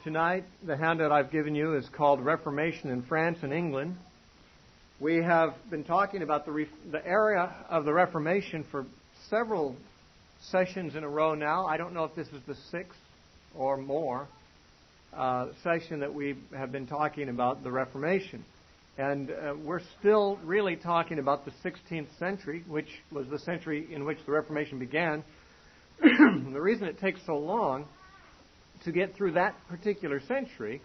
Tonight, the handout I've given you is called Reformation in France and England. We have been talking about the area of the Reformation for several sessions in a row now. I don't know if this is the sixth or more session that we have been talking about the Reformation. And we're still really talking about the 16th century, which was the century in which the Reformation began. The reason it takes so long to get through that particular century,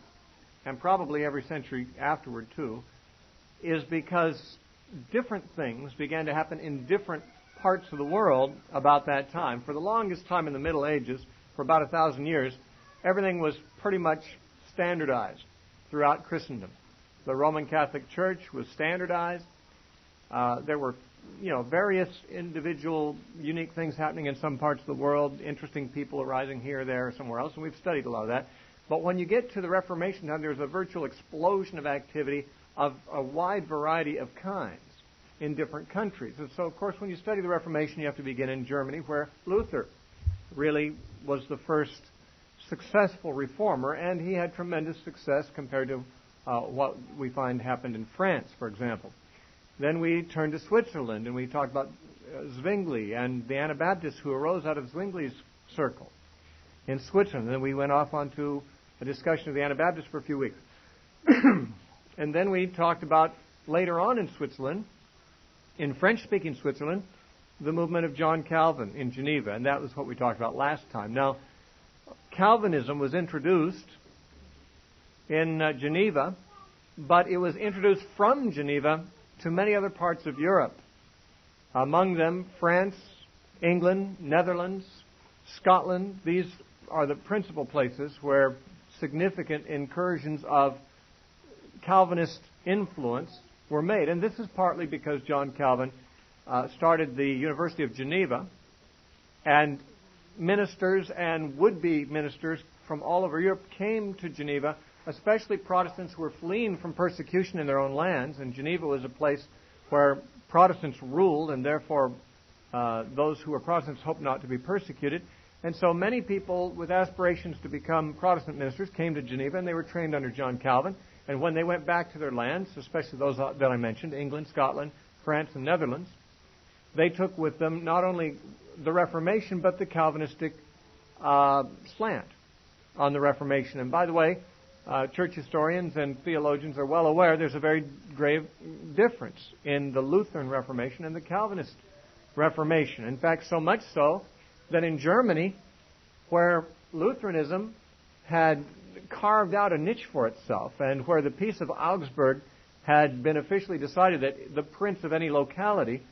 and probably every century afterward too, is because different things began to happen in different parts of the world about that time. For the longest time in the Middle Ages, for about 1,000 years, everything was pretty much standardized throughout Christendom. The Roman Catholic Church was standardized. There were, various individual, unique things happening in some parts of the world, interesting people arising here, there, or somewhere else, and we've studied a lot of that. But when you get to the Reformation time, there's a virtual explosion of activity of a wide variety of kinds in different countries. And so, of course, when you study the Reformation, you have to begin in Germany, where Luther really was the first successful reformer, and he had tremendous success compared to what we find happened in France, for example. Then we turned to Switzerland, and we talked about Zwingli and the Anabaptists who arose out of Zwingli's circle in Switzerland. Then we went off onto a discussion of the Anabaptists for a few weeks. And then we talked about, later on in Switzerland, in French-speaking Switzerland, the movement of John Calvin in Geneva, and that was what we talked about last time. Now, Calvinism was introduced in Geneva, but it was introduced from Geneva to many other parts of Europe. Among them, France, England, Netherlands, Scotland. These are the principal places where significant incursions of Calvinist influence were made. And this is partly because John Calvin started the University of Geneva, and ministers and would-be ministers from all over Europe came to Geneva, especially Protestants who were fleeing from persecution in their own lands, and Geneva was a place where Protestants ruled, and therefore those who were Protestants hoped not to be persecuted. And so many people with aspirations to become Protestant ministers came to Geneva, and they were trained under John Calvin. And when they went back to their lands, especially those that I mentioned, England, Scotland, France, and Netherlands, they took with them not only the Reformation, but the Calvinistic slant on the Reformation. And by the way, church historians and theologians are well aware there's a very grave difference in the Lutheran Reformation and the Calvinist Reformation. In fact, so much so that in Germany, where Lutheranism had carved out a niche for itself, and where the Peace of Augsburg had been officially decided that the prince of any locality,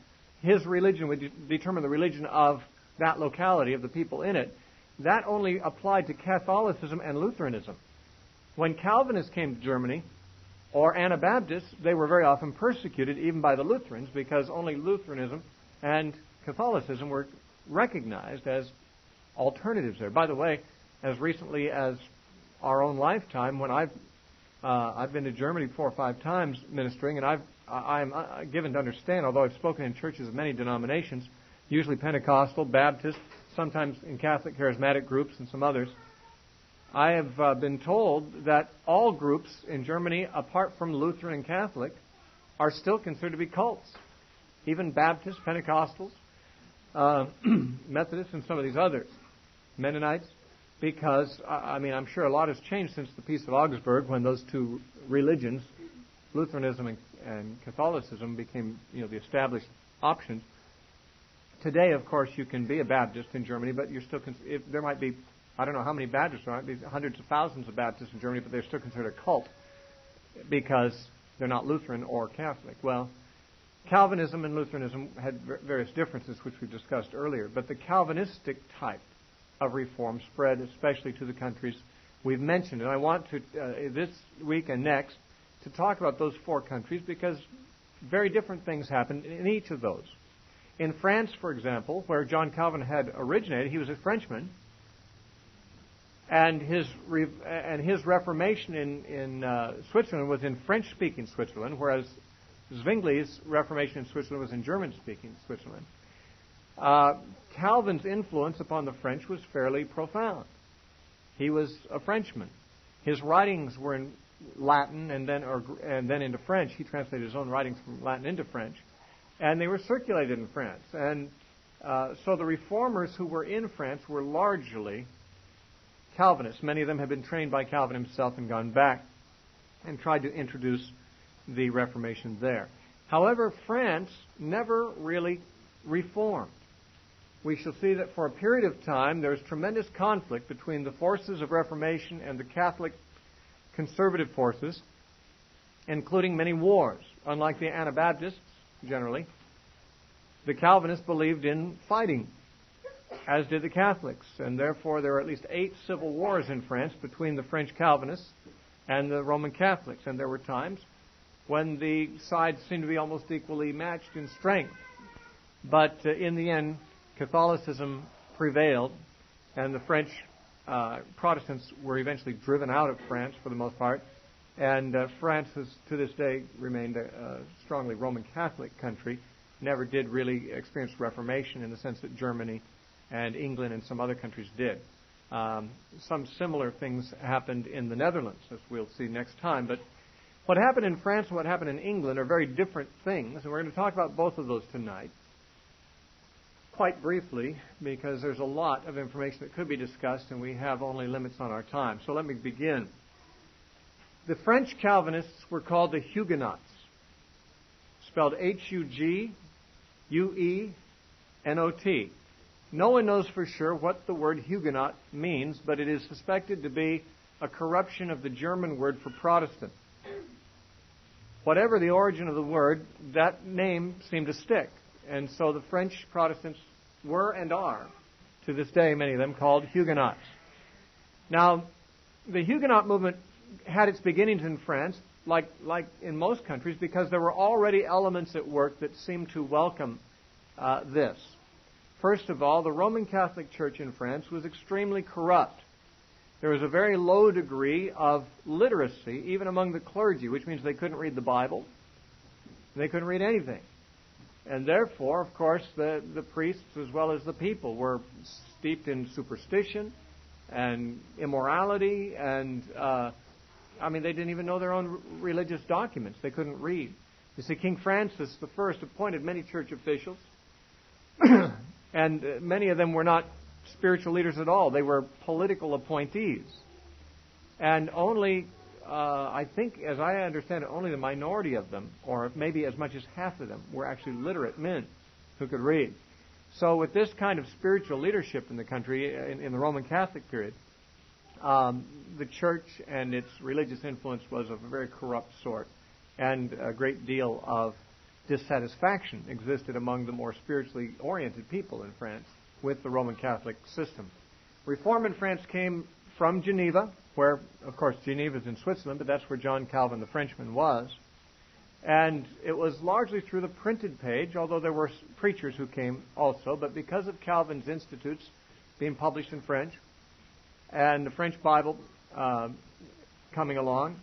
his religion would determine the religion of that locality, of the people in it, that only applied to Catholicism and Lutheranism. When Calvinists came to Germany, or Anabaptists, they were very often persecuted even by the Lutherans, because only Lutheranism and Catholicism were recognized as alternatives there. By the way, as recently as our own lifetime, when I've been to Germany 4 or 5 times ministering, and I'm given to understand, although I've spoken in churches of many denominations, usually Pentecostal, Baptist, sometimes in Catholic charismatic groups and some others, I have been told that all groups in Germany, apart from Lutheran and Catholic, are still considered to be cults. Even Baptists, Pentecostals, Methodists, and some of these others, Mennonites, because, I'm sure a lot has changed since the Peace of Augsburg, when those two religions, Lutheranism and Catholicism, became the established options. Today, of course, you can be a Baptist in Germany, but you're still there might be, I don't know how many Baptists there might be, hundreds of thousands of Baptists in Germany, but they're still considered a cult because they're not Lutheran or Catholic. Well, Calvinism and Lutheranism had various differences, which we discussed earlier, but the Calvinistic type of reform spread especially to the countries we've mentioned. And I want to, this week and next, to talk about those 4 countries, because very different things happened in each of those. In France, for example, where John Calvin had originated, he was a Frenchman, and his Reformation in Switzerland was in French-speaking Switzerland, whereas Zwingli's Reformation in Switzerland was in German-speaking Switzerland. Calvin's influence upon the French was fairly profound. He was a Frenchman. His writings were in Latin and then into French. He translated his own writings from Latin into French, and they were circulated in France. And so the reformers who were in France were largely Calvinists. Many of them had been trained by Calvin himself and gone back and tried to introduce the Reformation there. However, France never really reformed. We shall see that for a period of time there was tremendous conflict between the forces of Reformation and the Catholic conservative forces, including many wars. Unlike the Anabaptists, generally, the Calvinists believed in fighting, as did the Catholics, and therefore there were at least 8 civil wars in France between the French Calvinists and the Roman Catholics, and there were times when the sides seemed to be almost equally matched in strength. But in the end, Catholicism prevailed, and the French Protestants were eventually driven out of France for the most part, and France has to this day remained a strongly Roman Catholic country, never did really experience Reformation in the sense that Germany and England and some other countries did. Some similar things happened in the Netherlands, as we'll see next time. But what happened in France and what happened in England are very different things, and we're going to talk about both of those tonight, quite briefly, because there's a lot of information that could be discussed, and we have only limits on our time. So let me begin. The French Calvinists were called the Huguenots, spelled Huguenot. No one knows for sure what the word Huguenot means, but it is suspected to be a corruption of the German word for Protestant. Whatever the origin of the word, that name seemed to stick. And so the French Protestants were and are, to this day, many of them, called Huguenots. Now, the Huguenot movement had its beginnings in France, like in most countries, because there were already elements at work that seemed to welcome this. First of all, the Roman Catholic Church in France was extremely corrupt. There was a very low degree of literacy, even among the clergy, which means they couldn't read the Bible. They couldn't read anything. And therefore, of course, the priests as well as the people were steeped in superstition and immorality, and they didn't even know their own religious documents. They couldn't read. You see, King Francis I appointed many church officials, and many of them were not spiritual leaders at all. They were political appointees. And only, I think, as I understand it, only the minority of them, or maybe as much as half of them, were actually literate men who could read. So with this kind of spiritual leadership in the country, in the Roman Catholic period, the church and its religious influence was of a very corrupt sort, and a great deal of dissatisfaction existed among the more spiritually oriented people in France with the Roman Catholic system. Reform in France came from Geneva, where, of course, Geneva is in Switzerland, but that's where John Calvin the Frenchman was. And it was largely through the printed page, although there were preachers who came also, but because of Calvin's Institutes being published in French and the French Bible coming along,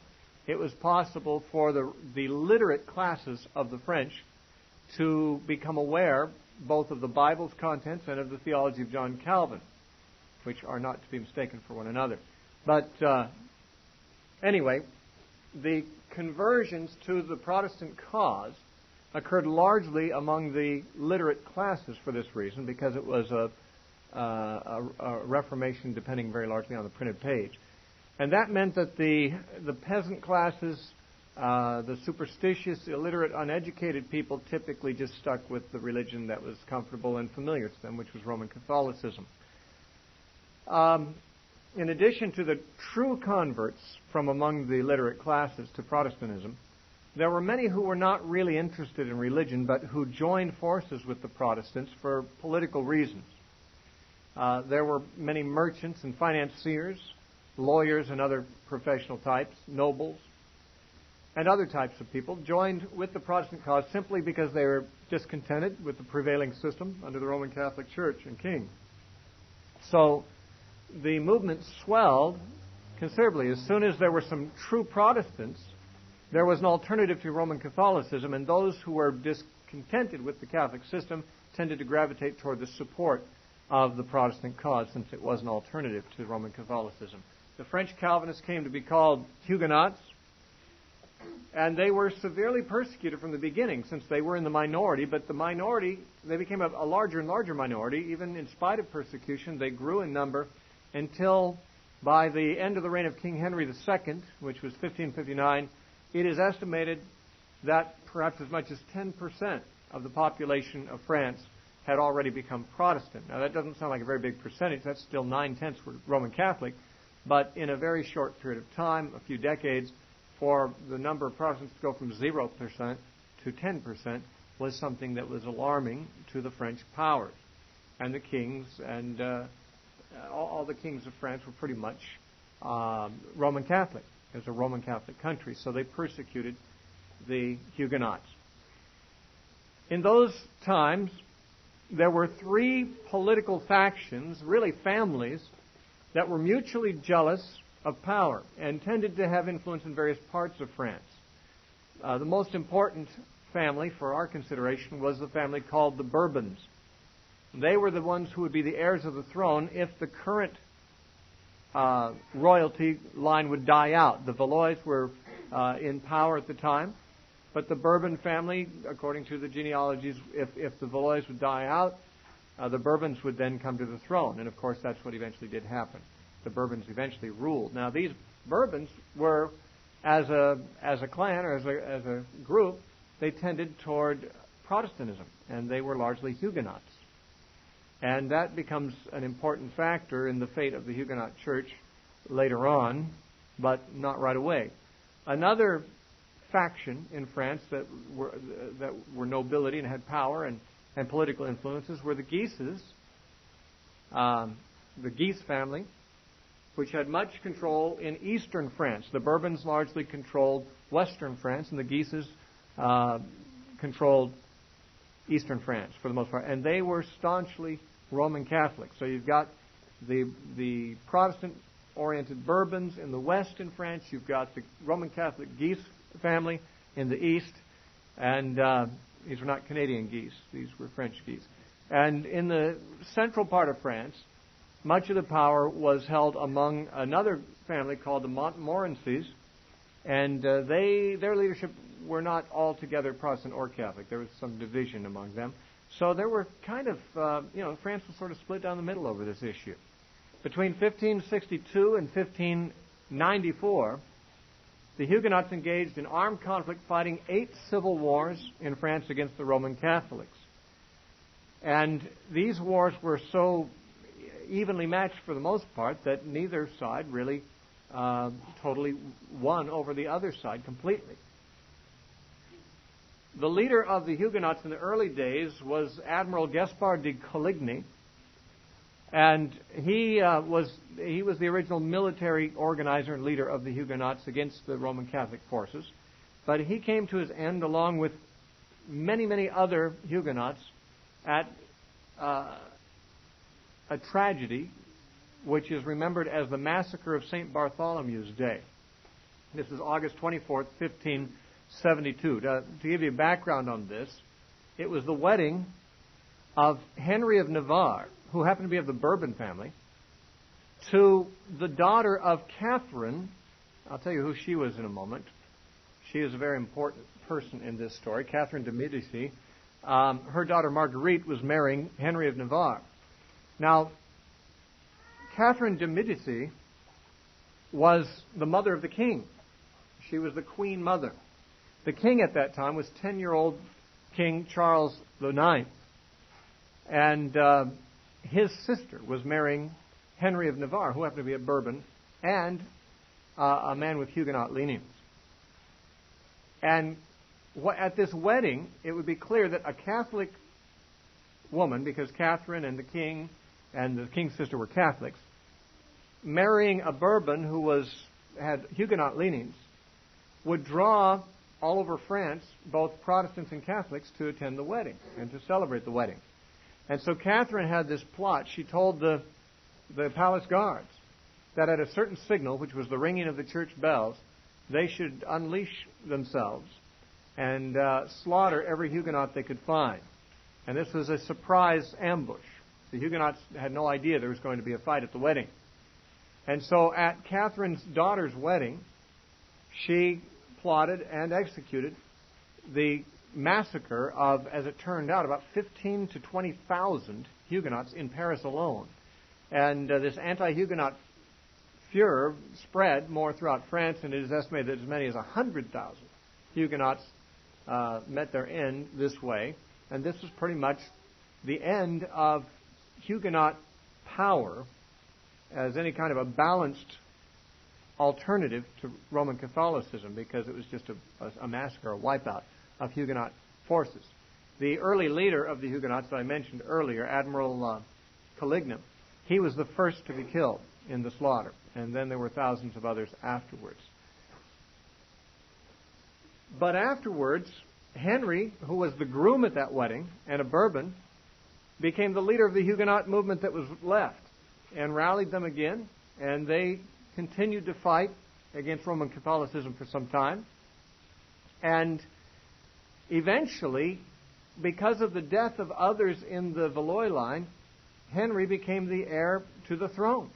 it was possible for the literate classes of the French to become aware both of the Bible's contents and of the theology of John Calvin, which are not to be mistaken for one another. But anyway, the conversions to the Protestant cause occurred largely among the literate classes for this reason, because it was a Reformation depending very largely on the printed page. And that meant that the peasant classes, the superstitious, illiterate, uneducated people typically just stuck with the religion that was comfortable and familiar to them, which was Roman Catholicism. In addition to the true converts from among the literate classes to Protestantism, there were many who were not really interested in religion, but who joined forces with the Protestants for political reasons. There were many merchants and financiers, lawyers and other professional types, nobles, and other types of people joined with the Protestant cause simply because they were discontented with the prevailing system under the Roman Catholic Church and King. So the movement swelled considerably. As soon as there were some true Protestants, there was an alternative to Roman Catholicism, and those who were discontented with the Catholic system tended to gravitate toward the support of the Protestant cause, since it was an alternative to Roman Catholicism. The French Calvinists came to be called Huguenots, and they were severely persecuted from the beginning since they were in the minority, but the minority, they became a larger and larger minority. Even in spite of persecution, they grew in number until by the end of the reign of King Henry II, which was 1559, it is estimated that perhaps as much as 10% of the population of France had already become Protestant. Now, that doesn't sound like a very big percentage. That's still 9/10 were Roman Catholic. But in a very short period of time, a few decades, for the number of Protestants to go from 0% to 10% was something that was alarming to the French powers. And the kings and all the kings of France were pretty much Roman Catholic. It was a Roman Catholic country, so they persecuted the Huguenots. In those times, there were three political factions, really families, that were mutually jealous of power and tended to have influence in various parts of France. The most important family for our consideration was the family called the Bourbons. They were the ones who would be the heirs of the throne if the current royalty line would die out. The Valois were in power at the time, but the Bourbon family, according to the genealogies, if the Valois would die out, the Bourbons would then come to the throne. And of course, that's what eventually did happen. The Bourbons eventually ruled. Now, these Bourbons were, as a clan or as a group, they tended toward Protestantism, and they were largely Huguenots. And that becomes an important factor in the fate of the Huguenot Church later on, but not right away. Another faction in France that were nobility and had power and political influences were the Guises, the Geese family, which had much control in eastern France. The Bourbons largely controlled western France, and the Guises controlled eastern France for the most part. And they were staunchly Roman Catholic. So you've got the Protestant-oriented Bourbons in the west in France. You've got the Roman Catholic Geese family in the east. And these were not Canadian geese. These were French geese. And in the central part of France, much of the power was held among another family called the Montmorencys, and their leadership were not altogether Protestant or Catholic. There was some division among them. So there were kind of, France was sort of split down the middle over this issue. Between 1562 and 1594, the Huguenots engaged in armed conflict, fighting 8 civil wars in France against the Roman Catholics. And these wars were so evenly matched for the most part that neither side really totally won over the other side completely. The leader of the Huguenots in the early days was Admiral Gaspard de Coligny, and he was the original military organizer and leader of the Huguenots against the Roman Catholic forces. But he came to his end along with many, many other Huguenots at a tragedy which is remembered as the Massacre of St. Bartholomew's Day. This is August 24th, 1572. To give you a background on this, it was the wedding of Henry of Navarre, who happened to be of the Bourbon family, to the daughter of Catherine. I'll tell you who she was in a moment. She is a very important person in this story, Catherine de Medici. Her daughter Marguerite was marrying Henry of Navarre. Now, Catherine de Medici was the mother of the king. She was the queen mother. The king at that time was 10-year-old King Charles IX. And his sister was marrying Henry of Navarre, who happened to be a Bourbon, and a man with Huguenot leanings. And at this wedding, it would be clear that a Catholic woman, because Catherine and the king and the king's sister were Catholics, marrying a Bourbon who had Huguenot leanings, would draw all over France both Protestants and Catholics to attend the wedding and to celebrate the wedding. And so Catherine had this plot. She told the palace guards that at a certain signal, which was the ringing of the church bells, they should unleash themselves and slaughter every Huguenot they could find. And this was a surprise ambush. The Huguenots had no idea there was going to be a fight at the wedding. And so at Catherine's daughter's wedding, she plotted and executed the massacre of, as it turned out, about 15 to 20,000 Huguenots in Paris alone. And this anti-Huguenot furor spread more throughout France, and it is estimated that as many as 100,000 Huguenots met their end this way. And this was pretty much the end of Huguenot power as any kind of a balanced alternative to Roman Catholicism, because it was just a massacre, a wipeout of Huguenot forces. The early leader of the Huguenots that I mentioned earlier, Admiral Coligny, he was the first to be killed in the slaughter, and then there were thousands of others afterwards. But afterwards, Henry, who was the groom at that wedding and a Bourbon, became the leader of the Huguenot movement that was left and rallied them again, and they continued to fight against Roman Catholicism for some time. And eventually, because of the death of others in the Valois line, Henry became the heir to the throne.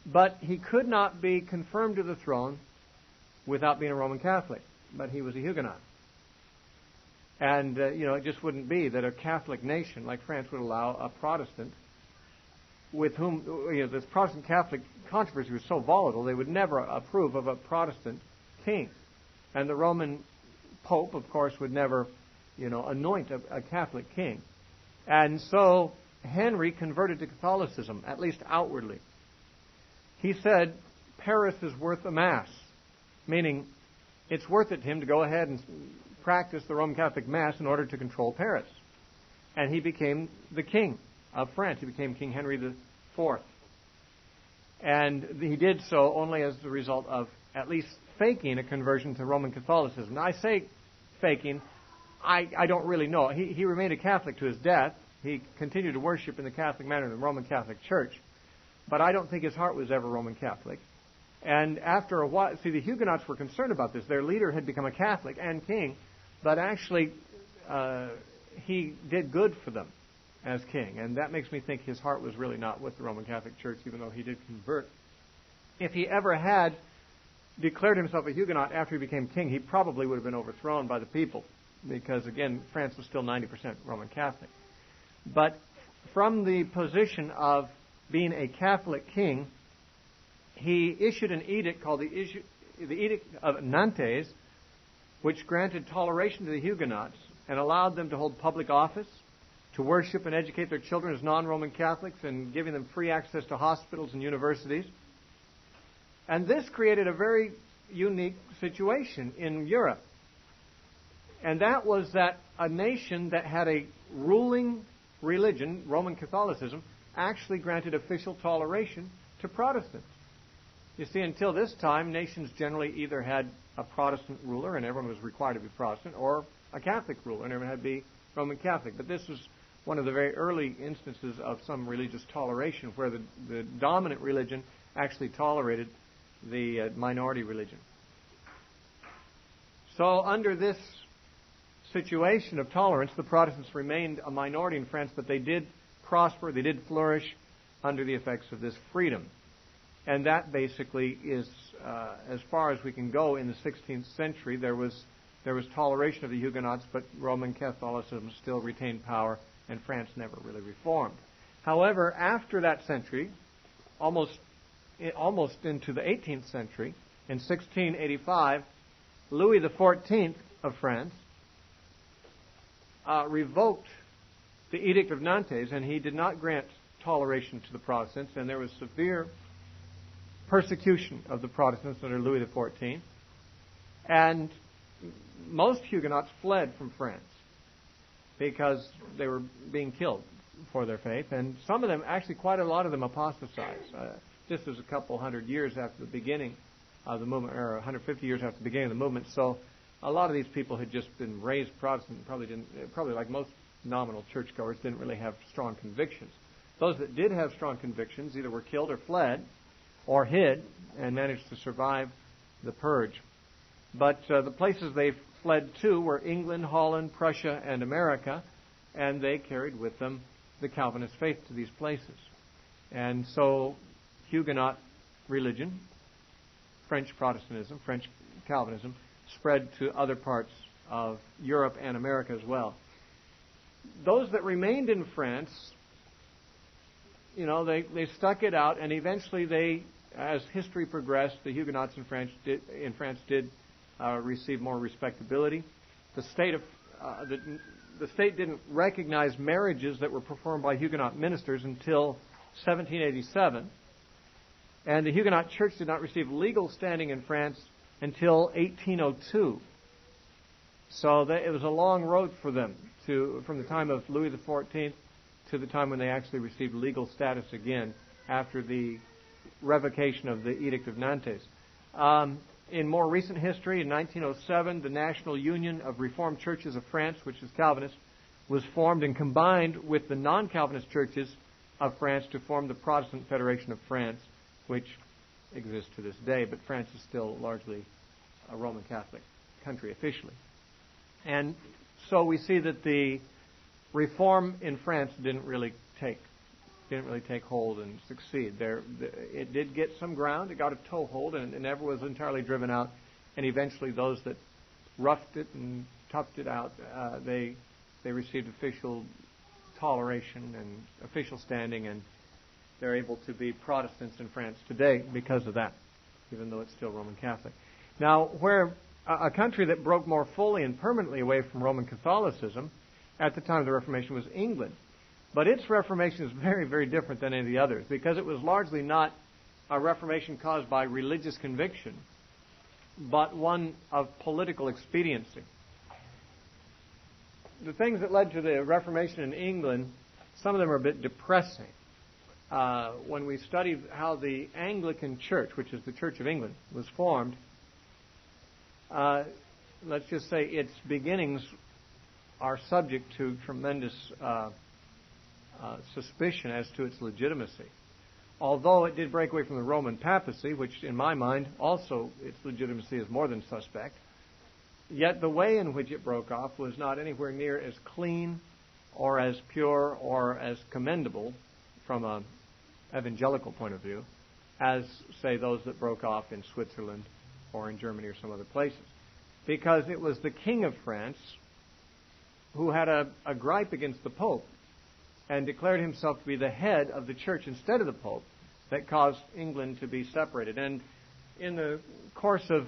But he could not be confirmed to the throne without being a Roman Catholic. But he was a Huguenot. And, it just wouldn't be that a Catholic nation like France would allow a Protestant with whom, this Protestant Catholic controversy was so volatile, they would never approve of a Protestant king. And the Roman Pope, of course, would never, anoint a Catholic king. And so Henry converted to Catholicism, at least outwardly. He said, Paris is worth a Mass, meaning it's worth it to him to go ahead and practice the Roman Catholic Mass in order to control Paris. And he became the king of France. He became King Henry IV. And he did so only as the result of at least faking a conversion to Roman Catholicism. Now, I say faking. I don't really know. He remained a Catholic to his death. He continued to worship in the Catholic manner in the Roman Catholic Church. But I don't think his heart was ever Roman Catholic. And after a while, the Huguenots were concerned about this. Their leader had become a Catholic and king, but actually he did good for them as king. And that makes me think his heart was really not with the Roman Catholic Church, even though he did convert. If he ever had declared himself a Huguenot after he became king, he probably would have been overthrown by the people, because, again, France was still 90% Roman Catholic. But from the position of being a Catholic king, he issued an edict called the Edict of Nantes, which granted toleration to the Huguenots and allowed them to hold public office, to worship and educate their children as non-Roman Catholics, and giving them free access to hospitals and universities. And this created a very unique situation in Europe. And that was that a nation that had a ruling religion, Roman Catholicism, actually granted official toleration to Protestants. You see, until this time, nations generally either had a Protestant ruler, and everyone was required to be Protestant, or a Catholic ruler, and everyone had to be Roman Catholic. But this was one of the very early instances of some religious toleration, where the dominant religion actually tolerated the minority religion. So under this situation of tolerance, the Protestants remained a minority in France, but they did prosper, they did flourish under the effects of this freedom. And that basically is, as far as we can go in the 16th century, there was toleration of the Huguenots, but Roman Catholicism still retained power, and France never really reformed. However, after that century, almost into the 18th century, in 1685, Louis XIV of France revoked the Edict of Nantes, and he did not grant toleration to the Protestants, and there was severe persecution of the Protestants under Louis XIV. And most Huguenots fled from France because they were being killed for their faith. And some of them, actually quite a lot of them, apostatized. Just as a couple hundred years after the beginning of the movement, or 150 years after the beginning of the movement. So a lot of these people had just been raised Protestant, probably like most nominal churchgoers, didn't really have strong convictions. Those that did have strong convictions either were killed or fled or hid and managed to survive the purge. But the places they fled to were England, Holland, Prussia, and America, and they carried with them the Calvinist faith to these places. And so Huguenot religion, French Protestantism, French Calvinism, spread to other parts of Europe and America as well. Those that remained in France, they stuck it out, and eventually as history progressed, the Huguenots in France did receive more respectability. The state didn't recognize marriages that were performed by Huguenot ministers until 1787, and the Huguenot Church did not receive legal standing in France until 1802. So it was a long road for them from the time of Louis XIV to the time when they actually received legal status again after the revocation of the Edict of Nantes. In more recent history, in 1907, the National Union of Reformed Churches of France, which is Calvinist, was formed and combined with the non-Calvinist churches of France to form the Protestant Federation of France, which exists to this day, but France is still largely a Roman Catholic country officially. And so we see that the reform in France didn't really take hold and succeed. It did get some ground. It got a toehold, and it never was entirely driven out. And eventually, those that roughed it and toughed it out, they received official toleration and official standing, and they're able to be Protestants in France today because of that, even though it's still Roman Catholic. Now, where a country that broke more fully and permanently away from Roman Catholicism at the time of the Reformation was England. But its Reformation is very, very different than any of the others because it was largely not a Reformation caused by religious conviction, but one of political expediency. The things that led to the Reformation in England, some of them are a bit depressing. When we study how the Anglican Church, which is the Church of England, was formed, let's just say its beginnings are subject to tremendous suspicion as to its legitimacy. Although it did break away from the Roman papacy, which in my mind also its legitimacy is more than suspect, yet the way in which it broke off was not anywhere near as clean or as pure or as commendable from an evangelical point of view as, say, those that broke off in Switzerland or in Germany or some other places. Because it was the King of France who had a gripe against the Pope and declared himself to be the head of the church instead of the Pope that caused England to be separated. And in the course of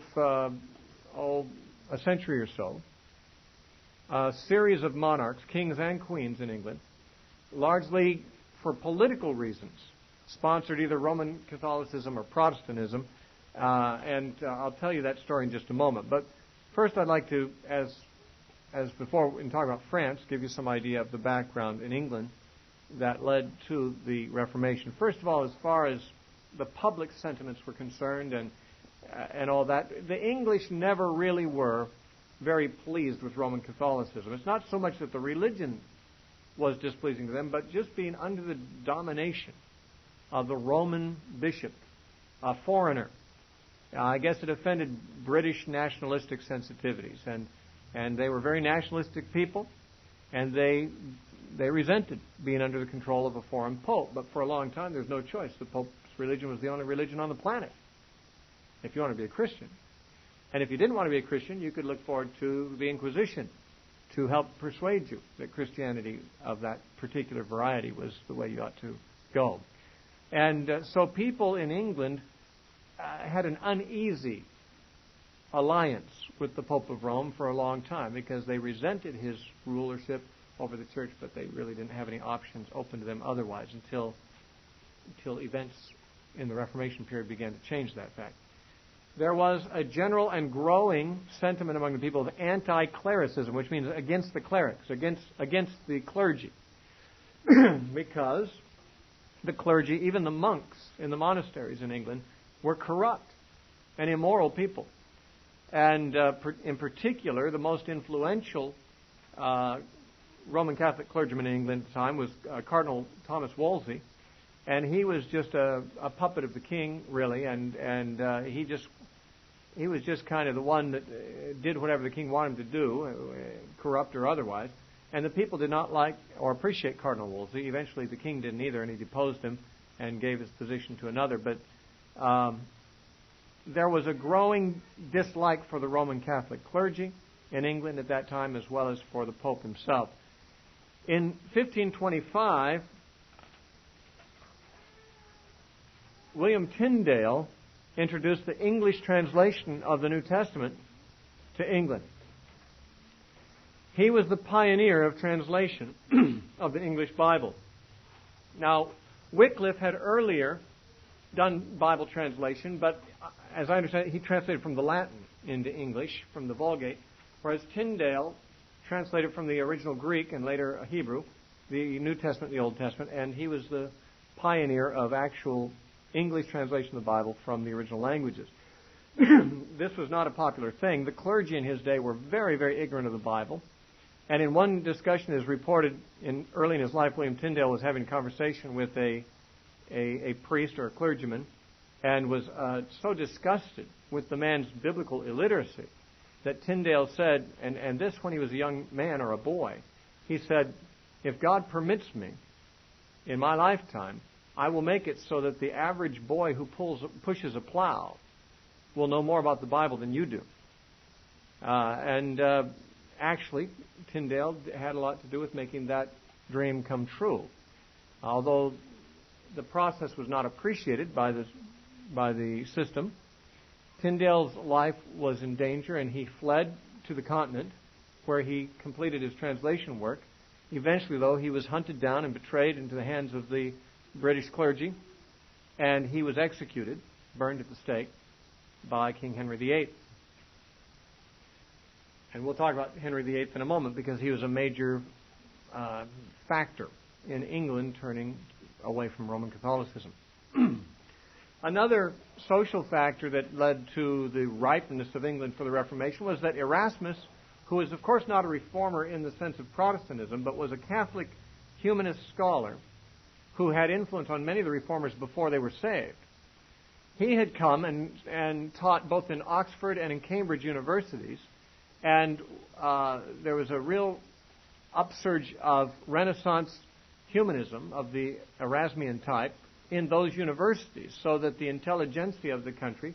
a century or so, a series of monarchs, kings and queens in England, largely for political reasons, sponsored either Roman Catholicism or Protestantism. And I'll tell you that story in just a moment. But first I'd like to, as before in talking about France, give you some idea of the background in England that led to the Reformation. First of all, as far as the public sentiments were concerned and all that, the English never really were very pleased with Roman Catholicism. It's not so much that the religion was displeasing to them, but just being under the domination of the Roman bishop, a foreigner. I guess it offended British nationalistic sensitivities, and they were very nationalistic people, and they resented being under the control of a foreign pope. But for a long time, there's no choice. The Pope's religion was the only religion on the planet, if you want to be a Christian. And if you didn't want to be a Christian, you could look forward to the Inquisition to help persuade you that Christianity of that particular variety was the way you ought to go. And so people in England had an uneasy alliance with the Pope of Rome for a long time because they resented his rulership over the church, but they really didn't have any options open to them otherwise until events in the Reformation period began to change that fact. There was a general and growing sentiment among the people of anti-clericism, which means against the clerics, against the clergy, because the clergy, even the monks in the monasteries in England, were corrupt and immoral people. And in particular, the most influential Roman Catholic clergyman in England at the time was Cardinal Thomas Wolsey, and he was just a puppet of the king, really, and he was just kind of the one that did whatever the king wanted him to do, corrupt or otherwise. And the people did not like or appreciate Cardinal Wolsey. Eventually, the king didn't either, and he deposed him and gave his position to another. But there was a growing dislike for the Roman Catholic clergy in England at that time, as well as for the Pope himself. In 1525, William Tyndale introduced the English translation of the New Testament to England. He was the pioneer of translation of the English Bible. Now, Wycliffe had earlier done Bible translation, but as I understand it, he translated from the Latin into English, from the Vulgate, whereas Tyndale translated from the original Greek and later Hebrew, the New Testament, the Old Testament, and he was the pioneer of actual English translation of the Bible from the original languages. This was not a popular thing. The clergy in his day were very, very ignorant of the Bible. And in one discussion is reported early in his life, William Tyndale was having a conversation with a priest or a clergyman and was so disgusted with the man's biblical illiteracy that Tyndale said, and this when he was a young man or a boy, he said, "If God permits me in my lifetime, I will make it so that the average boy who pushes a plow will know more about the Bible than you do." Actually, Tyndale had a lot to do with making that dream come true. Although the process was not appreciated by the system, Tyndale's life was in danger, and he fled to the continent, where he completed his translation work. Eventually, though, he was hunted down and betrayed into the hands of the British clergy, and he was executed, burned at the stake, by King Henry VIII. And we'll talk about Henry VIII in a moment, because he was a major factor in England turning away from Roman Catholicism. Another social factor that led to the ripeness of England for the Reformation was that Erasmus, who is of course not a reformer in the sense of Protestantism, but was a Catholic humanist scholar who had influence on many of the reformers before they were saved. He had come and taught both in Oxford and in Cambridge universities, and there was a real upsurge of Renaissance humanism of the Erasmian type in those universities, so that the intelligentsia of the country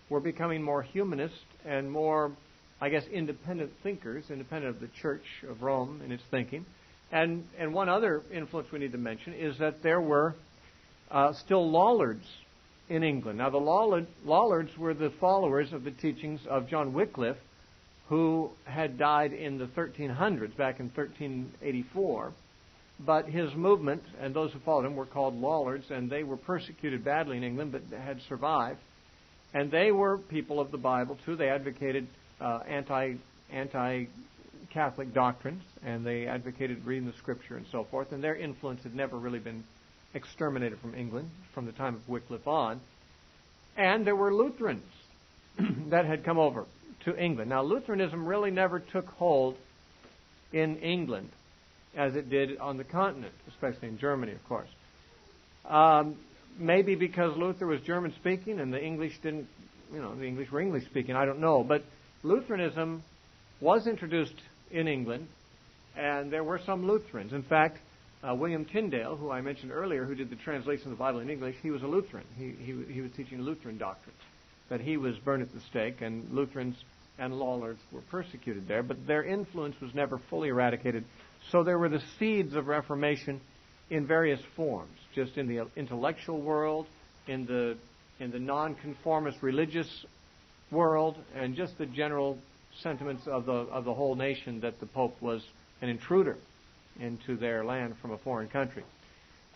were becoming more humanist and more, I guess, independent thinkers, independent of the Church of Rome in its thinking. And one other influence we need to mention is that there were still Lollards in England. Now, the Lollards were the followers of the teachings of John Wycliffe, who had died in the 1300s, back in 1384. But his movement, and those who followed him, were called Lollards, and they were persecuted badly in England, but had survived. And they were people of the Bible, too. They advocated anti-Catholic doctrines, and they advocated reading the Scripture and so forth. And their influence had never really been exterminated from England from the time of Wycliffe on. And there were Lutherans that had come over to England. Now, Lutheranism really never took hold in England as it did on the continent, especially in Germany, of course. Maybe because Luther was German-speaking and the English didn't, the English were English-speaking, I don't know. But Lutheranism was introduced in England, and there were some Lutherans. In fact, William Tyndale, who I mentioned earlier, who did the translation of the Bible in English, he was a Lutheran. He was teaching Lutheran doctrines. That he was burned at the stake, and Lutherans and Lollards were persecuted there, but their influence was never fully eradicated. So there were the seeds of Reformation in various forms, just in the intellectual world, in the nonconformist religious world, and just the general sentiments of the whole nation that the Pope was an intruder into their land from a foreign country.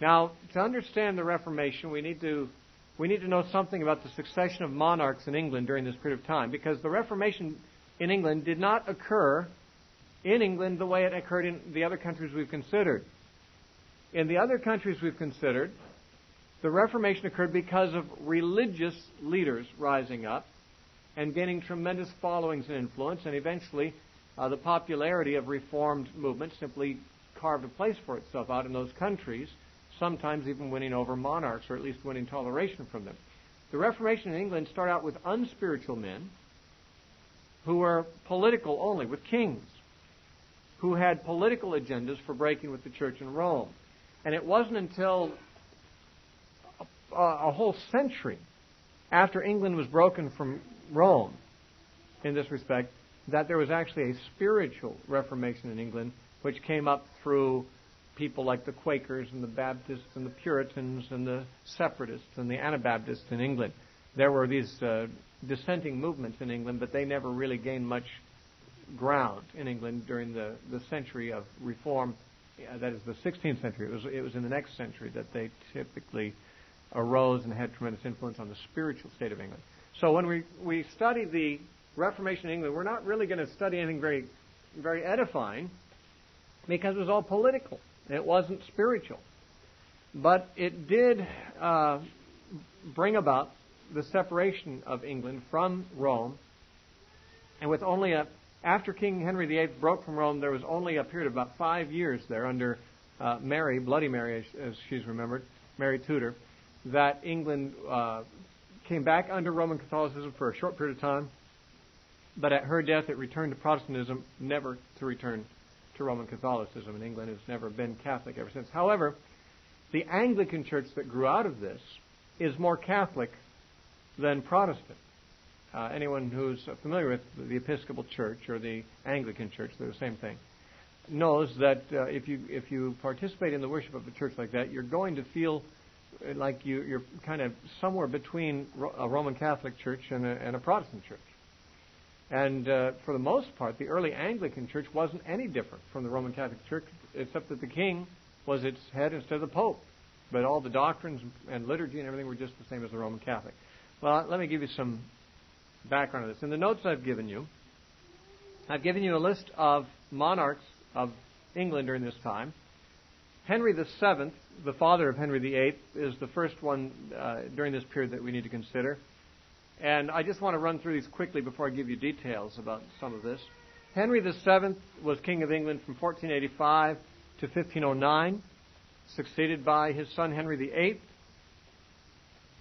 Now, to understand the Reformation, we need to know something about the succession of monarchs in England during this period of time, because the Reformation in England did not occur in England the way it occurred in the other countries we've considered. In the other countries we've considered, the Reformation occurred because of religious leaders rising up and gaining tremendous followings and influence, and eventually the popularity of Reformed movements simply carved a place for itself out in those countries, sometimes even winning over monarchs, or at least winning toleration from them. The Reformation in England started out with unspiritual men who were political only, with kings, who had political agendas for breaking with the Church in Rome. And it wasn't until a whole century after England was broken from Rome, in this respect, that there was actually a spiritual Reformation in England, which came up through people like the Quakers and the Baptists and the Puritans and the Separatists and the Anabaptists in England. There were these dissenting movements in England, but they never really gained much ground in England during the century of Reform, that is the 16th century. It was in the next century that they typically arose and had tremendous influence on the spiritual state of England. So when we study the Reformation in England, we're not really going to study anything very, very edifying, because it was all political. It wasn't spiritual. But it did bring about the separation of England from Rome. And with only after King Henry VIII broke from Rome, there was only a period of about 5 years there under Mary, Bloody Mary as she's remembered, Mary Tudor, that England came back under Roman Catholicism for a short period of time. But at her death, it returned to Protestantism, never to return to Roman Catholicism. And England has never been Catholic ever since. However, the Anglican church that grew out of this is more Catholic than Protestant. Anyone who's familiar with the Episcopal Church or the Anglican Church, they're the same thing, knows that if you participate in the worship of a church like that, you're going to feel like you're kind of somewhere between a Roman Catholic church and a Protestant church. And for the most part, the early Anglican Church wasn't any different from the Roman Catholic Church, except that the king was its head instead of the Pope. But all the doctrines and liturgy and everything were just the same as the Roman Catholic. Well, let me give you some background on this. In the notes I've given you a list of monarchs of England during this time. Henry VII, the father of Henry VIII, is the first one during this period that we need to consider. And I just want to run through these quickly before I give you details about some of this. Henry VII was King of England from 1485 to 1509, succeeded by his son Henry VIII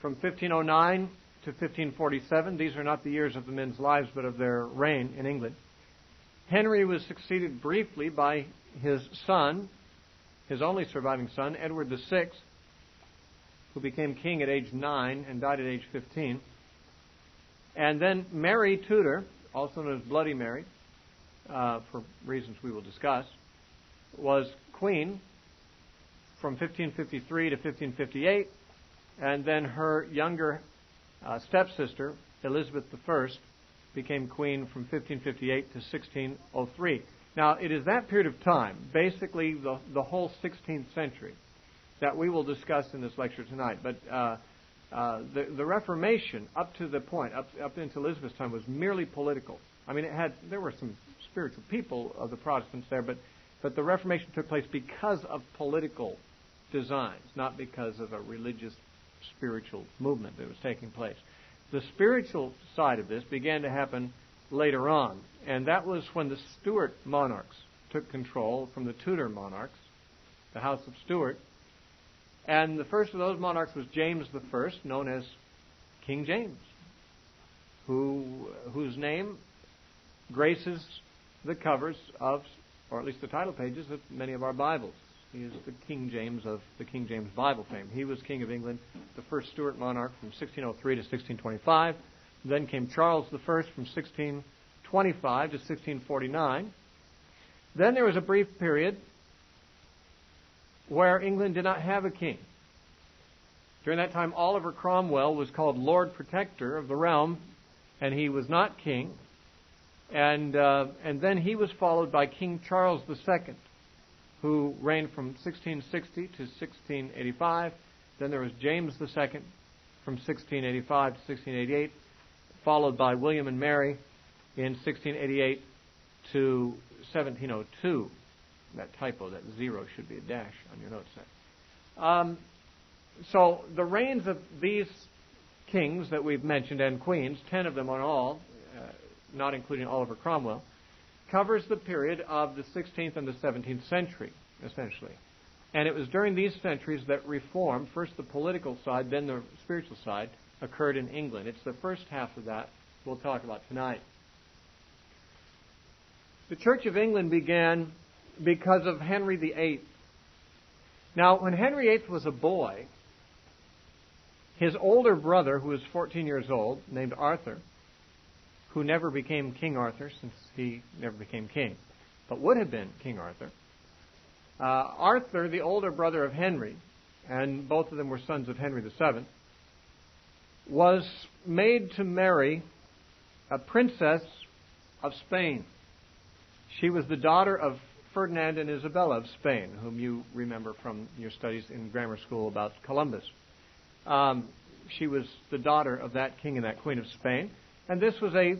from 1509 to 1547. These are not the years of the men's lives, but of their reign in England. Henry was succeeded briefly by his son, his only surviving son, Edward VI, who became king at age 9 and died at age 15. And then Mary Tudor, also known as Bloody Mary, for reasons we will discuss, was queen from 1553 to 1558, and then her younger stepsister, Elizabeth I, became queen from 1558 to 1603. Now, it is that period of time, basically the whole 16th century, that we will discuss in this lecture tonight. But the Reformation, up to the point, up into Elizabeth's time, was merely political. I mean, there were some spiritual people of the Protestants there, but the Reformation took place because of political designs, not because of a religious, spiritual movement that was taking place. The spiritual side of this began to happen later on, and that was when the Stuart monarchs took control from the Tudor monarchs, the House of Stuart. And the first of those monarchs was James I, known as King James, whose name graces the covers of, or at least the title pages of many of our Bibles. He is the King James of the King James Bible fame. He was King of England, the first Stuart monarch from 1603 to 1625. Then came Charles I from 1625 to 1649. Then there was a brief period where England did not have a king. During that time, Oliver Cromwell was called Lord Protector of the realm, and he was not king. And then he was followed by King Charles II, who reigned from 1660 to 1685. Then there was James II from 1685 to 1688, followed by William and Mary in 1688 to 1702. That typo, that zero should be a dash on your notes there. So the reigns of these kings that we've mentioned and queens, 10 of them in all, not including Oliver Cromwell, covers the period of the 16th and the 17th century, essentially. And it was during these centuries that reform, first the political side, then the spiritual side, occurred in England. It's the first half of that we'll talk about tonight. The Church of England began because of Henry VIII. Now, when Henry VIII was a boy, His older brother, who was 14 years old, named Arthur, who never became King Arthur since he never became king, but would have been King Arthur. Arthur, the older brother of Henry, and both of them were sons of Henry VII, was made to marry a princess of Spain. She was the daughter of Ferdinand and Isabella of Spain, whom you remember from your studies in grammar school about Columbus. She was the daughter of that king and that queen of Spain. And this was a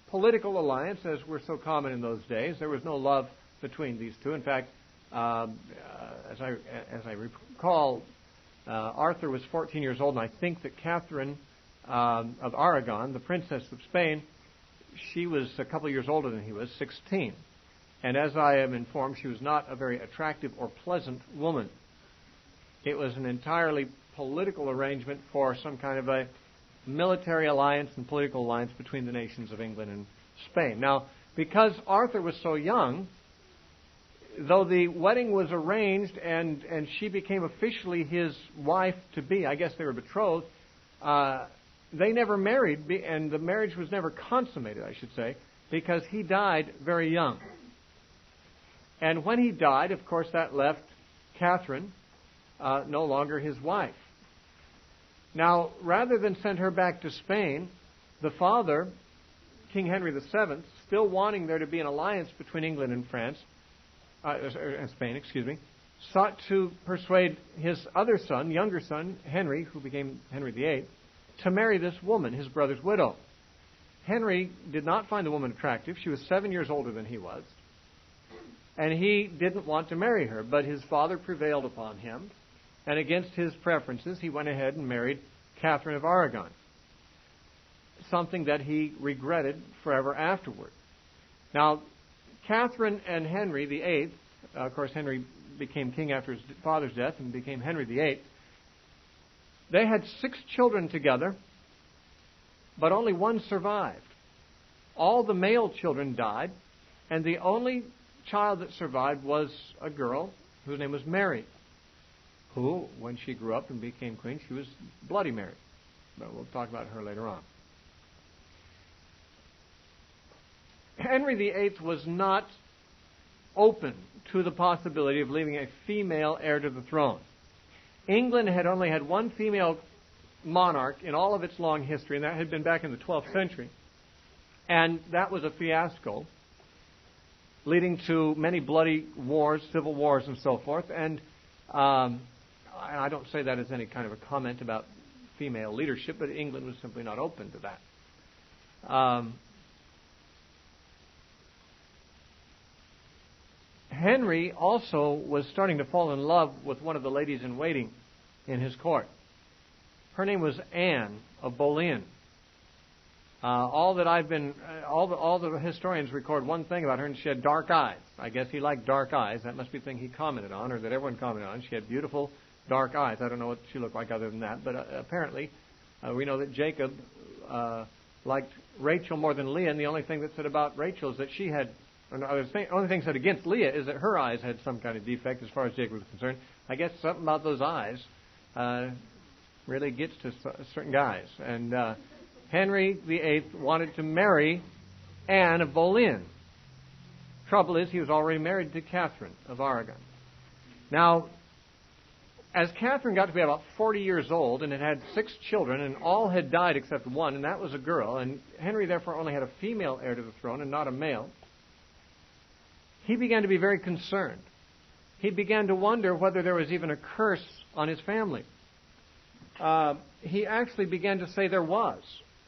political alliance, as were so common in those days. There was no love between these two. In fact, as I recall, Arthur was 14 years old, and I think that Catherine of Aragon, the princess of Spain, she was a couple of years older than he was, 16. And as I am informed, she was not a very attractive or pleasant woman. It was an entirely political arrangement for some kind of a military alliance and political alliance between the nations of England and Spain. Now, because Arthur was so young, though the wedding was arranged and she became officially his wife-to-be, I guess they were betrothed, they never married, and the marriage was never consummated, I should say, because he died very young. And when he died, of course, that left Catherine no longer his wife. Now, rather than send her back to Spain, the father, King Henry VII, still wanting there to be an alliance between England and Spain, sought to persuade his other son, younger son, Henry, who became Henry VIII, to marry this woman, his brother's widow. Henry did not find the woman attractive. She was 7 years older than he was. And he didn't want to marry her, but his father prevailed upon him. And against his preferences, he went ahead and married Catherine of Aragon, something that he regretted forever afterward. Now, Catherine and Henry VIII, of course, Henry became king after his father's death and became Henry VIII. They had 6 children together, but only one survived. All the male children died, and the only child that survived was a girl whose name was Mary, who, when she grew up and became queen, she was Bloody Mary. But we'll talk about her later on. Henry VIII was not open to the possibility of leaving a female heir to the throne. England had only had one female monarch in all of its long history, and that had been back in the 12th century. And that was a fiasco, leading to many bloody wars, civil wars, and so forth. And I don't say that as any kind of a comment about female leadership, but England was simply not open to that. Henry also was starting to fall in love with one of the ladies in waiting in his court. Her name was Anne of Boleyn. All the historians record one thing about her, and she had dark eyes. I guess he liked dark eyes. That must be the thing he commented on, or that everyone commented on. She had beautiful dark eyes. I don't know what she looked like other than that, but apparently we know that Jacob liked Rachel more than Leah, and the only thing that said about Rachel is that she had, the only thing said against Leah is that her eyes had some kind of defect as far as Jacob was concerned. I guess something about those eyes really gets to certain guys. And Henry VIII wanted to marry Anne of Boleyn. Trouble is, he was already married to Catherine of Aragon. Now, as Catherine got to be about 40 years old and had 6 children, and all had died except one, and that was a girl, and Henry therefore only had a female heir to the throne and not a male, he began to be very concerned. He began to wonder whether there was even a curse on his family. He actually began to say there was,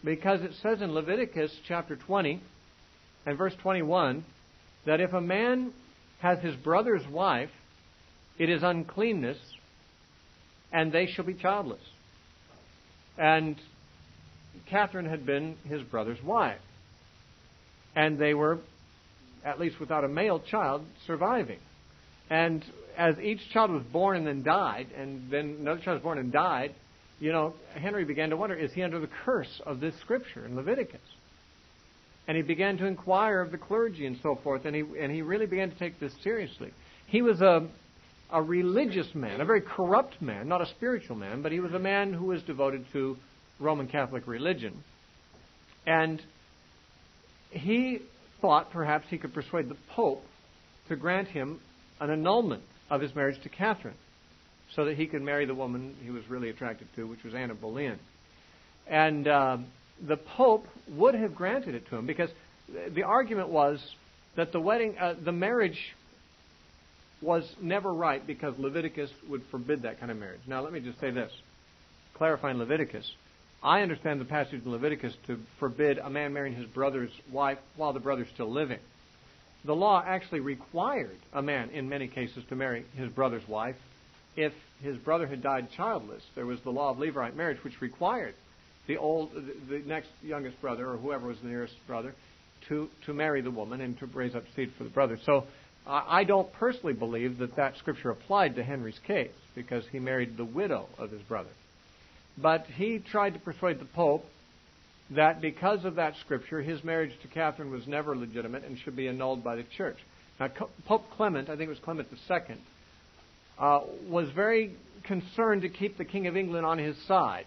because it says in Leviticus chapter 20 and verse 21 that if a man has his brother's wife, it is uncleanness, and they shall be childless. And Catherine had been his brother's wife, and they were, at least without a male child, surviving. And as each child was born and then died, and then another child was born and died, Henry began to wonder, is he under the curse of this scripture in Leviticus? And he began to inquire of the clergy and so forth, and he really began to take this seriously. He was a religious man, a very corrupt man, not a spiritual man, but he was a man who was devoted to Roman Catholic religion. And he thought perhaps he could persuade the Pope to grant him an annulment of his marriage to Catherine so that he could marry the woman he was really attracted to, which was Anne of Boleyn. And the Pope would have granted it to him because the argument was that the marriage was never right because Leviticus would forbid that kind of marriage. Now, let me just say this, clarifying Leviticus. I understand the passage in Leviticus to forbid a man marrying his brother's wife while the brother's still living. The law actually required a man, in many cases, to marry his brother's wife if his brother had died childless. There was the law of Levirate marriage, which required the next youngest brother, or whoever was the nearest brother, to marry the woman and to raise up seed for the brother. So I don't personally believe that scripture applied to Henry's case because he married the widow of his brother. But he tried to persuade the Pope that because of that scripture, his marriage to Catherine was never legitimate and should be annulled by the Church. Now, Pope Clement, I think it was Clement II, was very concerned to keep the King of England on his side.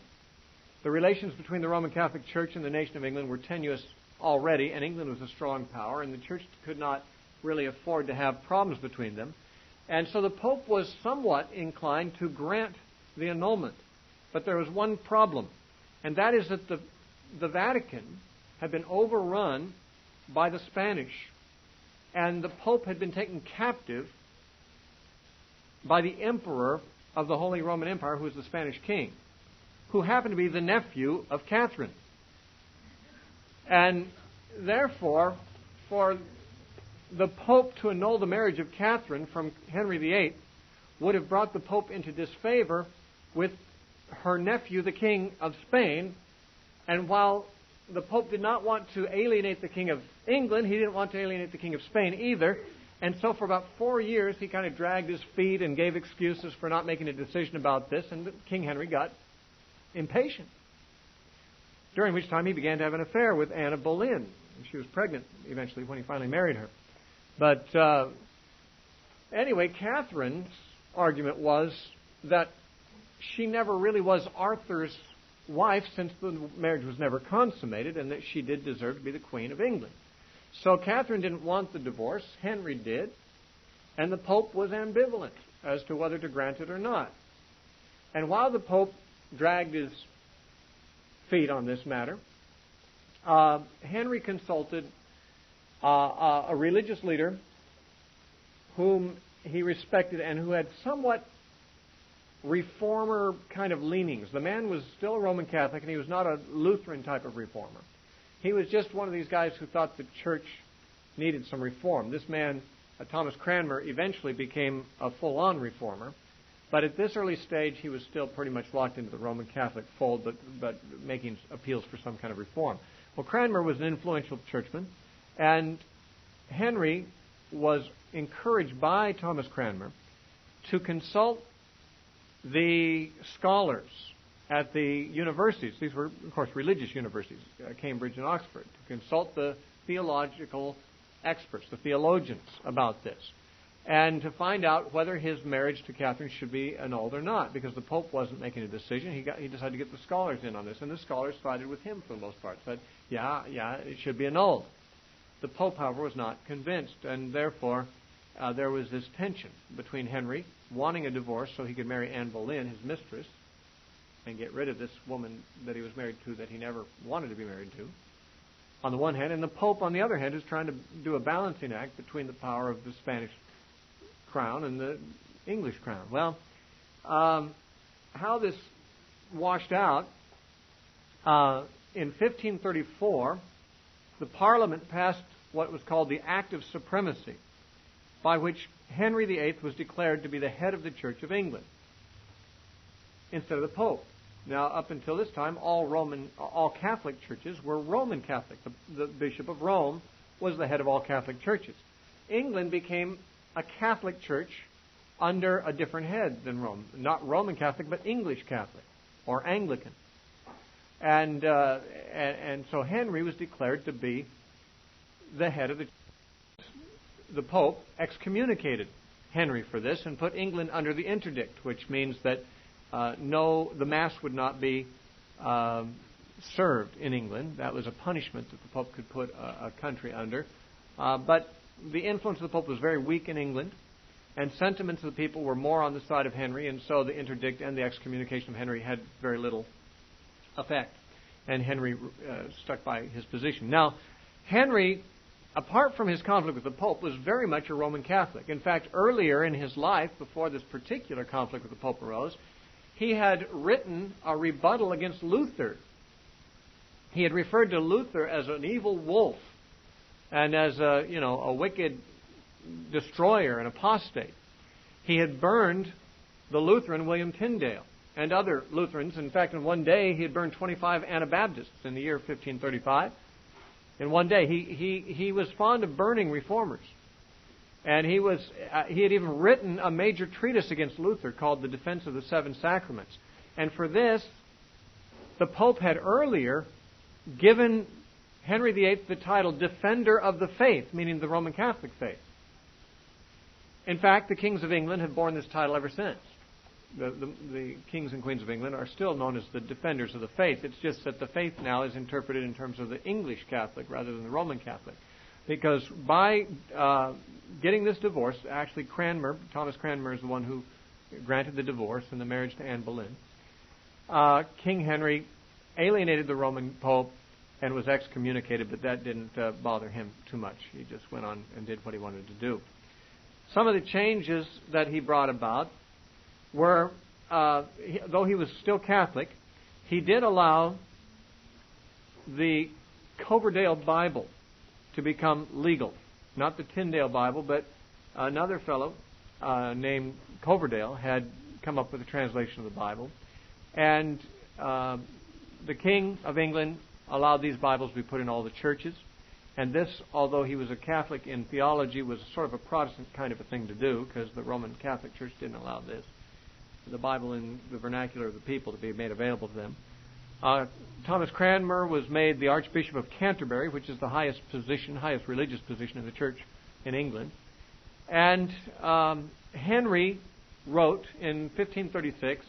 The relations between the Roman Catholic Church and the nation of England were tenuous already, and England was a strong power, and the Church could not really afford to have problems between them. And so the Pope was somewhat inclined to grant the annulment. But there was one problem, and that is that the Vatican had been overrun by the Spanish, and the Pope had been taken captive by the Emperor of the Holy Roman Empire, who was the Spanish king, who happened to be the nephew of Catherine. And therefore, for the Pope to annul the marriage of Catherine from Henry VIII would have brought the Pope into disfavor with her nephew, the King of Spain. And while the Pope did not want to alienate the King of England, he didn't want to alienate the King of Spain either. And so for about 4 years, he kind of dragged his feet and gave excuses for not making a decision about this, and King Henry got impatient. During which time he began to have an affair with Anne of Boleyn. She was pregnant eventually when he finally married her. But anyway, Catherine's argument was that she never really was Arthur's wife since the marriage was never consummated, and that she did deserve to be the Queen of England. So Catherine didn't want the divorce. Henry did. And the Pope was ambivalent as to whether to grant it or not. And while the Pope dragged his feet on this matter, Henry consulted a religious leader whom he respected and who had somewhat reformer kind of leanings. The man was still a Roman Catholic, and he was not a Lutheran type of reformer. He was just one of these guys who thought the church needed some reform. This man, Thomas Cranmer, eventually became a full-on reformer, but at this early stage he was still pretty much locked into the Roman Catholic fold, but making appeals for some kind of reform. Well, Cranmer was an influential churchman, and Henry was encouraged by Thomas Cranmer to consult the scholars at the universities. These were, of course, religious universities, Cambridge and Oxford, to consult the theological experts, the theologians, about this, and to find out whether his marriage to Catherine should be annulled or not, because the Pope wasn't making a decision. He decided to get the scholars in on this, and the scholars sided with him for the most part, said, yeah, it should be annulled. The Pope, however, was not convinced, and therefore there was this tension between Henry wanting a divorce so he could marry Anne Boleyn, his mistress, and get rid of this woman that he was married to that he never wanted to be married to, on the one hand, and the Pope, on the other hand, is trying to do a balancing act between the power of the Spanish crown and the English crown. Well, how this washed out, in 1534, the Parliament passed what was called the Act of Supremacy, by which Henry VIII was declared to be the head of the Church of England instead of the Pope. Now, up until this time, all Catholic churches were Roman Catholic. The Bishop of Rome was the head of all Catholic churches. England became a Catholic church under a different head than Rome. Not Roman Catholic, but English Catholic, or Anglican. And so Henry was declared to be the head of the Pope excommunicated Henry for this and put England under the interdict, which means that the Mass would not be served in England. That was a punishment that the Pope could put a country under. But the influence of the Pope was very weak in England, and sentiments of the people were more on the side of Henry, and so the interdict and the excommunication of Henry had very little effect. And Henry stuck by his position. Now, Henry, apart from his conflict with the Pope, was very much a Roman Catholic. In fact, earlier in his life, before this particular conflict with the Pope arose, he had written a rebuttal against Luther. He had referred to Luther as an evil wolf and as a wicked destroyer and apostate. He had burned the Lutheran William Tyndale and other Lutherans. In fact, in one day he had burned 25 Anabaptists in the year 1535. In one day, he was fond of burning reformers, and he had even written a major treatise against Luther called The Defense of the Seven Sacraments. And for this, the Pope had earlier given Henry VIII the title Defender of the Faith, meaning the Roman Catholic faith. In fact, the kings of England have borne this title ever since. The kings and queens of England are still known as the defenders of the faith. It's just that the faith now is interpreted in terms of the English Catholic rather than the Roman Catholic. Because by getting this divorce, actually Thomas Cranmer is the one who granted the divorce and the marriage to Anne Boleyn. King Henry alienated the Roman Pope and was excommunicated, but that didn't bother him too much. He just went on and did what he wanted to do. Some of the changes that he brought about were, though he was still Catholic, he did allow the Coverdale Bible to become legal. Not the Tyndale Bible, but another fellow named Coverdale had come up with a translation of the Bible. And the King of England allowed these Bibles to be put in all the churches. And this, although he was a Catholic in theology, was sort of a Protestant kind of a thing to do, because the Roman Catholic Church didn't allow this. The Bible in the vernacular of the people to be made available to them. Thomas Cranmer was made the Archbishop of Canterbury, which is the highest religious position in the church in England. And Henry wrote in 1536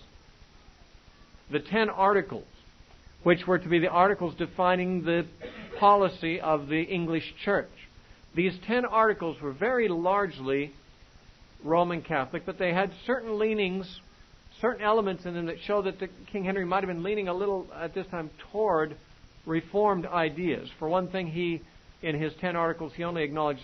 the 10 Articles, which were to be the articles defining the policy of the English Church. These 10 Articles were very largely Roman Catholic, but they had certain leanings, certain elements in them that show that King Henry might have been leaning a little at this time toward Reformed ideas. For one thing, in his 10 Articles, he only acknowledged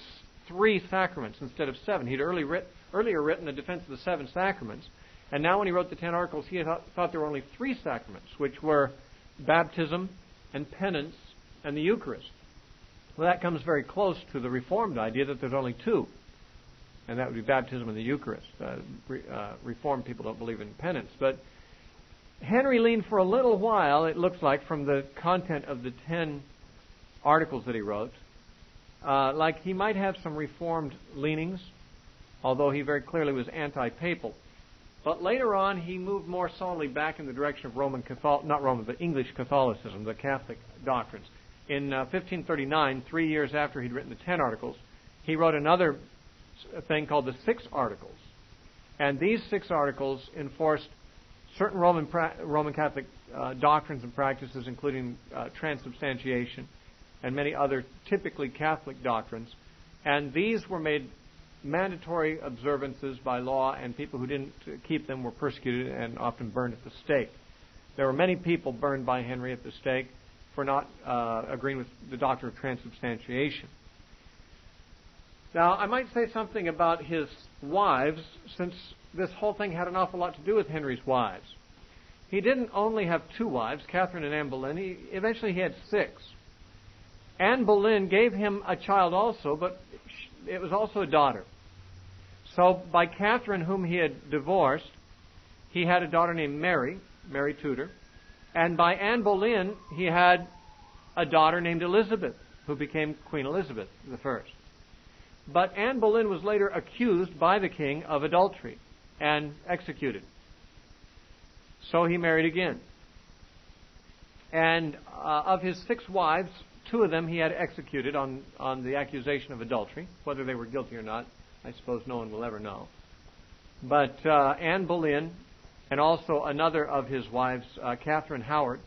3 sacraments instead of 7. He'd earlier written a defense of the 7 sacraments, and now when he wrote the 10 Articles, he thought there were only 3 sacraments, which were baptism and penance and the Eucharist. Well, that comes very close to the Reformed idea that there's only 2. And that would be baptism and the Eucharist. Reformed people don't believe in penance. But Henry leaned for a little while, it looks like, from the content of the 10 articles that he wrote, like he might have some Reformed leanings, although he very clearly was anti-papal. But later on, he moved more solidly back in the direction of English Catholicism, the Catholic doctrines. In 1539, 3 years after he'd written the 10 Articles, he wrote another thing called the 6 Articles. And these 6 Articles enforced certain Roman Catholic doctrines and practices, including transubstantiation and many other typically Catholic doctrines. And these were made mandatory observances by law, and people who didn't keep them were persecuted and often burned at the stake. There were many people burned by Henry at the stake for not agreeing with the doctrine of transubstantiation. Now, I might say something about his wives, since this whole thing had an awful lot to do with Henry's wives. He didn't only have 2 wives, Catherine and Anne Boleyn. Eventually he had 6. Anne Boleyn gave him a child also, but it was also a daughter. So by Catherine, whom he had divorced, he had a daughter named Mary Tudor. And by Anne Boleyn, he had a daughter named Elizabeth, who became Queen Elizabeth I. But Anne Boleyn was later accused by the king of adultery and executed. So he married again. And of his 6 wives, 2 of them he had executed on the accusation of adultery. Whether they were guilty or not, I suppose no one will ever know. But Anne Boleyn and also another of his wives, Catherine Howard,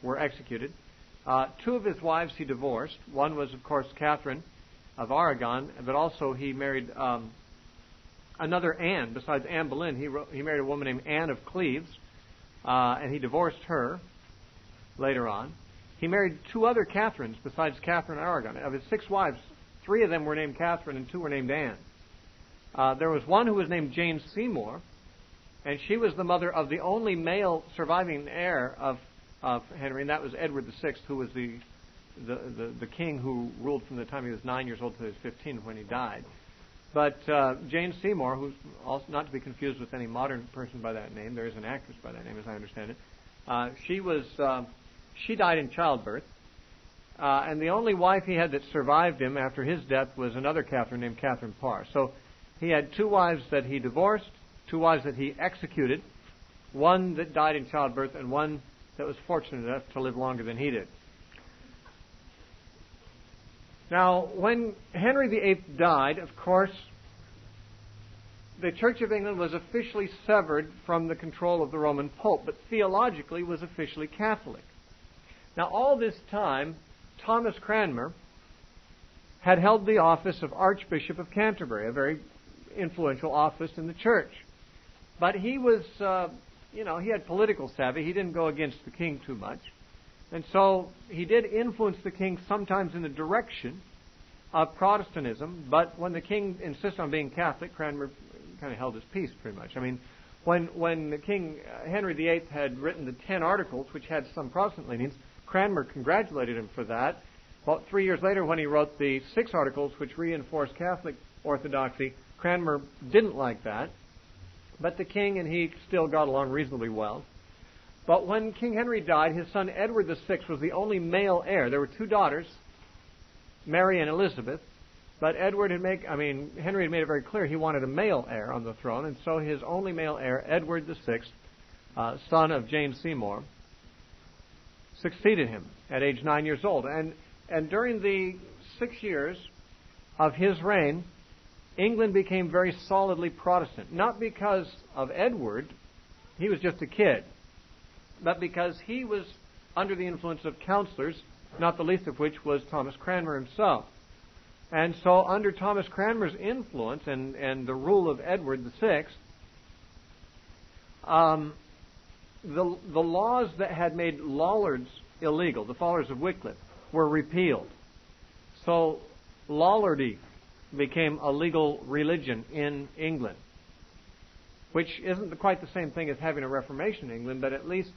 were executed. Two of his wives he divorced. One was, of course, Catherine of Aragon, but also he married another Anne. Besides Anne Boleyn, he married a woman named Anne of Cleves, and he divorced her later on. He married two other Catherines besides Catherine of Aragon. Of his 6 wives, 3 of them were named Catherine and 2 were named Anne. There was one who was named Jane Seymour, and she was the mother of the only male surviving heir of Henry, and that was Edward VI, who was the king who ruled from the time he was 9 years old to he was 15 when he died. But Jane Seymour, who's also not to be confused with any modern person by that name, there is an actress by that name as I understand it, she died in childbirth, and the only wife he had that survived him after his death was another Catherine named Catherine Parr. So he had 2 wives that he divorced, 2 wives that he executed, one that died in childbirth, and one that was fortunate enough to live longer than he did. Now, when Henry VIII died, of course, the Church of England was officially severed from the control of the Roman Pope, but theologically was officially Catholic. Now, all this time, Thomas Cranmer had held the office of Archbishop of Canterbury, a very influential office in the church. But he was, he had political savvy. He didn't go against the king too much. And so he did influence the king sometimes in the direction of Protestantism, but when the king insisted on being Catholic, Cranmer kind of held his peace pretty much. I mean, when the king, Henry VIII, had written the 10 Articles, which had some Protestant leanings, Cranmer congratulated him for that. About 3 years later, when he wrote the 6 Articles, which reinforced Catholic orthodoxy, Cranmer didn't like that. But the king and he still got along reasonably well. But when King Henry died, his son Edward VI was the only male heir. There were 2 daughters, Mary and Elizabeth. But Henry had made it very clear he wanted a male heir on the throne, and so his only male heir, Edward VI, son of Jane Seymour, succeeded him at age 9 years old. And during the 6 years of his reign, England became very solidly Protestant. Not because of Edward, he was just a kid, but because he was under the influence of counselors, not the least of which was Thomas Cranmer himself. And so under Thomas Cranmer's influence and the rule of Edward VI, the laws that had made Lollards illegal, the followers of Wycliffe, were repealed. So Lollardy became a legal religion in England, which isn't quite the same thing as having a Reformation in England, but at least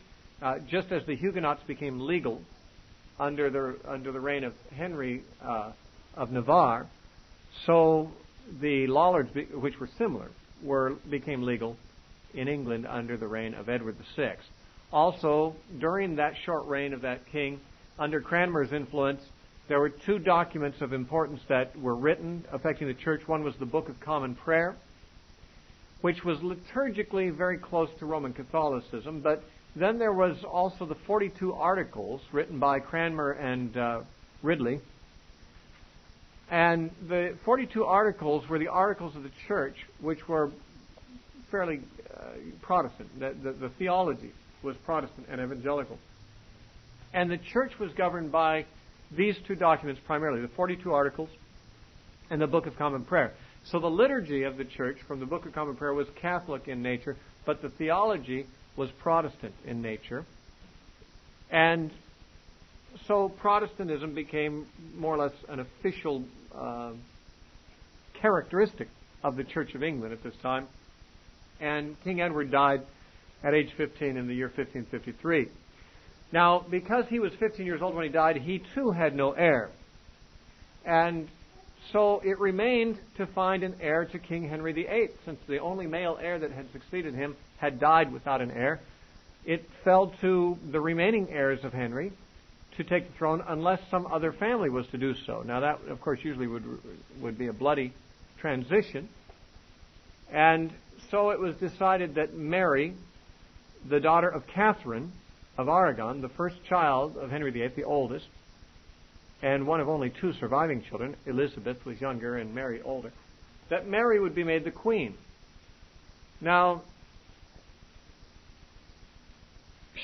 just as the Huguenots became legal under the reign of Henry of Navarre, so the Lollards, which were similar, became legal in England under the reign of Edward VI. Also, during that short reign of that king, under Cranmer's influence, there were 2 documents of importance that were written affecting the church. One was the Book of Common Prayer, which was liturgically very close to Roman Catholicism, but then there was also the 42 Articles written by Cranmer and Ridley. And the 42 Articles were the Articles of the Church, which were fairly Protestant. The theology was Protestant and evangelical. And the church was governed by these 2 documents primarily, the 42 Articles and the Book of Common Prayer. So the liturgy of the church from the Book of Common Prayer was Catholic in nature, but the theology was Protestant in nature. And so Protestantism became more or less an official characteristic of the Church of England at this time. And King Edward died at age 15 in the year 1553. Now, because he was 15 years old when he died, he too had no heir. And so it remained to find an heir to King Henry VIII, since the only male heir that had succeeded him had died without an heir. It fell to the remaining heirs of Henry to take the throne unless some other family was to do so. Now that, of course, usually would be a bloody transition. And so it was decided that Mary, the daughter of Catherine of Aragon, the first child of Henry VIII, the oldest, and one of only 2 surviving children, Elizabeth was younger and Mary older, that Mary would be made the queen. Now,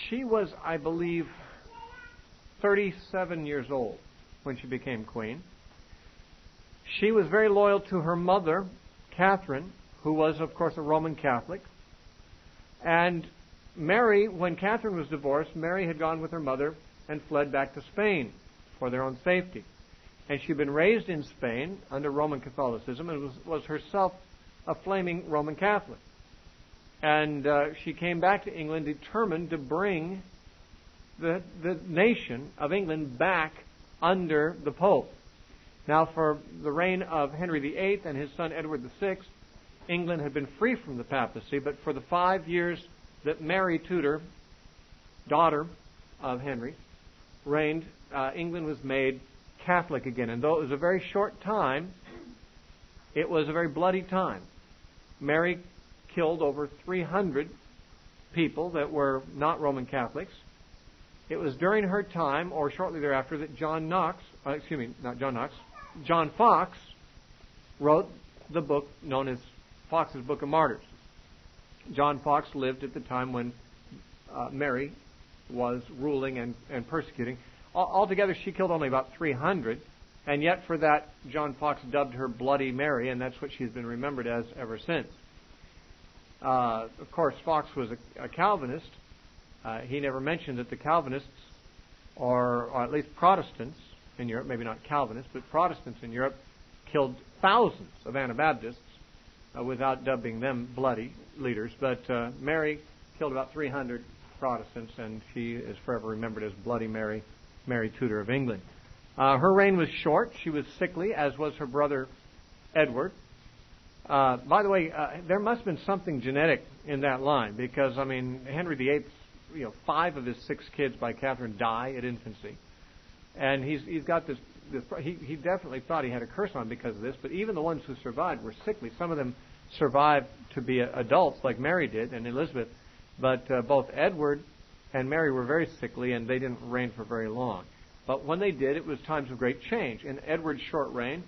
she was, I believe, 37 years old when she became queen. She was very loyal to her mother, Catherine, who was, of course, a Roman Catholic. And Mary, when Catherine was divorced, Mary had gone with her mother and fled back to Spain for their own safety. And she'd been raised in Spain under Roman Catholicism and was herself a flaming Roman Catholic. And she came back to England determined to bring the nation of England back under the Pope. Now, for the reign of Henry VIII and his son Edward VI, England had been free from the papacy, but for the 5 years that Mary Tudor, daughter of Henry, reigned, England was made Catholic again. And though it was a very short time, it was a very bloody time. Mary killed over 300 people that were not Roman Catholics. It was during her time, or shortly thereafter, that John Fox wrote the book known as Fox's Book of Martyrs. John Fox lived at the time when Mary was ruling and persecuting. Altogether, she killed only about 300, and yet for that, John Fox dubbed her Bloody Mary, and that's what she's been remembered as ever since. Of course, Fox was a Calvinist. He never mentioned that the Calvinists, or at least Protestants in Europe, maybe not Calvinists, but Protestants in Europe, killed thousands of Anabaptists without dubbing them bloody leaders. But Mary killed about 300 Protestants, and she is forever remembered as Bloody Mary, Mary Tudor of England. Her reign was short. She was sickly, as was her brother Edward. By the way, there must have been something genetic in that line, because, I mean, Henry VIII, 5 of his 6 kids by Catherine die at infancy. And he's got this he definitely thought he had a curse on him because of this, but even the ones who survived were sickly. Some of them survived to be adults, like Mary did and Elizabeth, but both Edward and Mary were very sickly, and they didn't reign for very long. But when they did, it was times of great change. In Edward's short reign,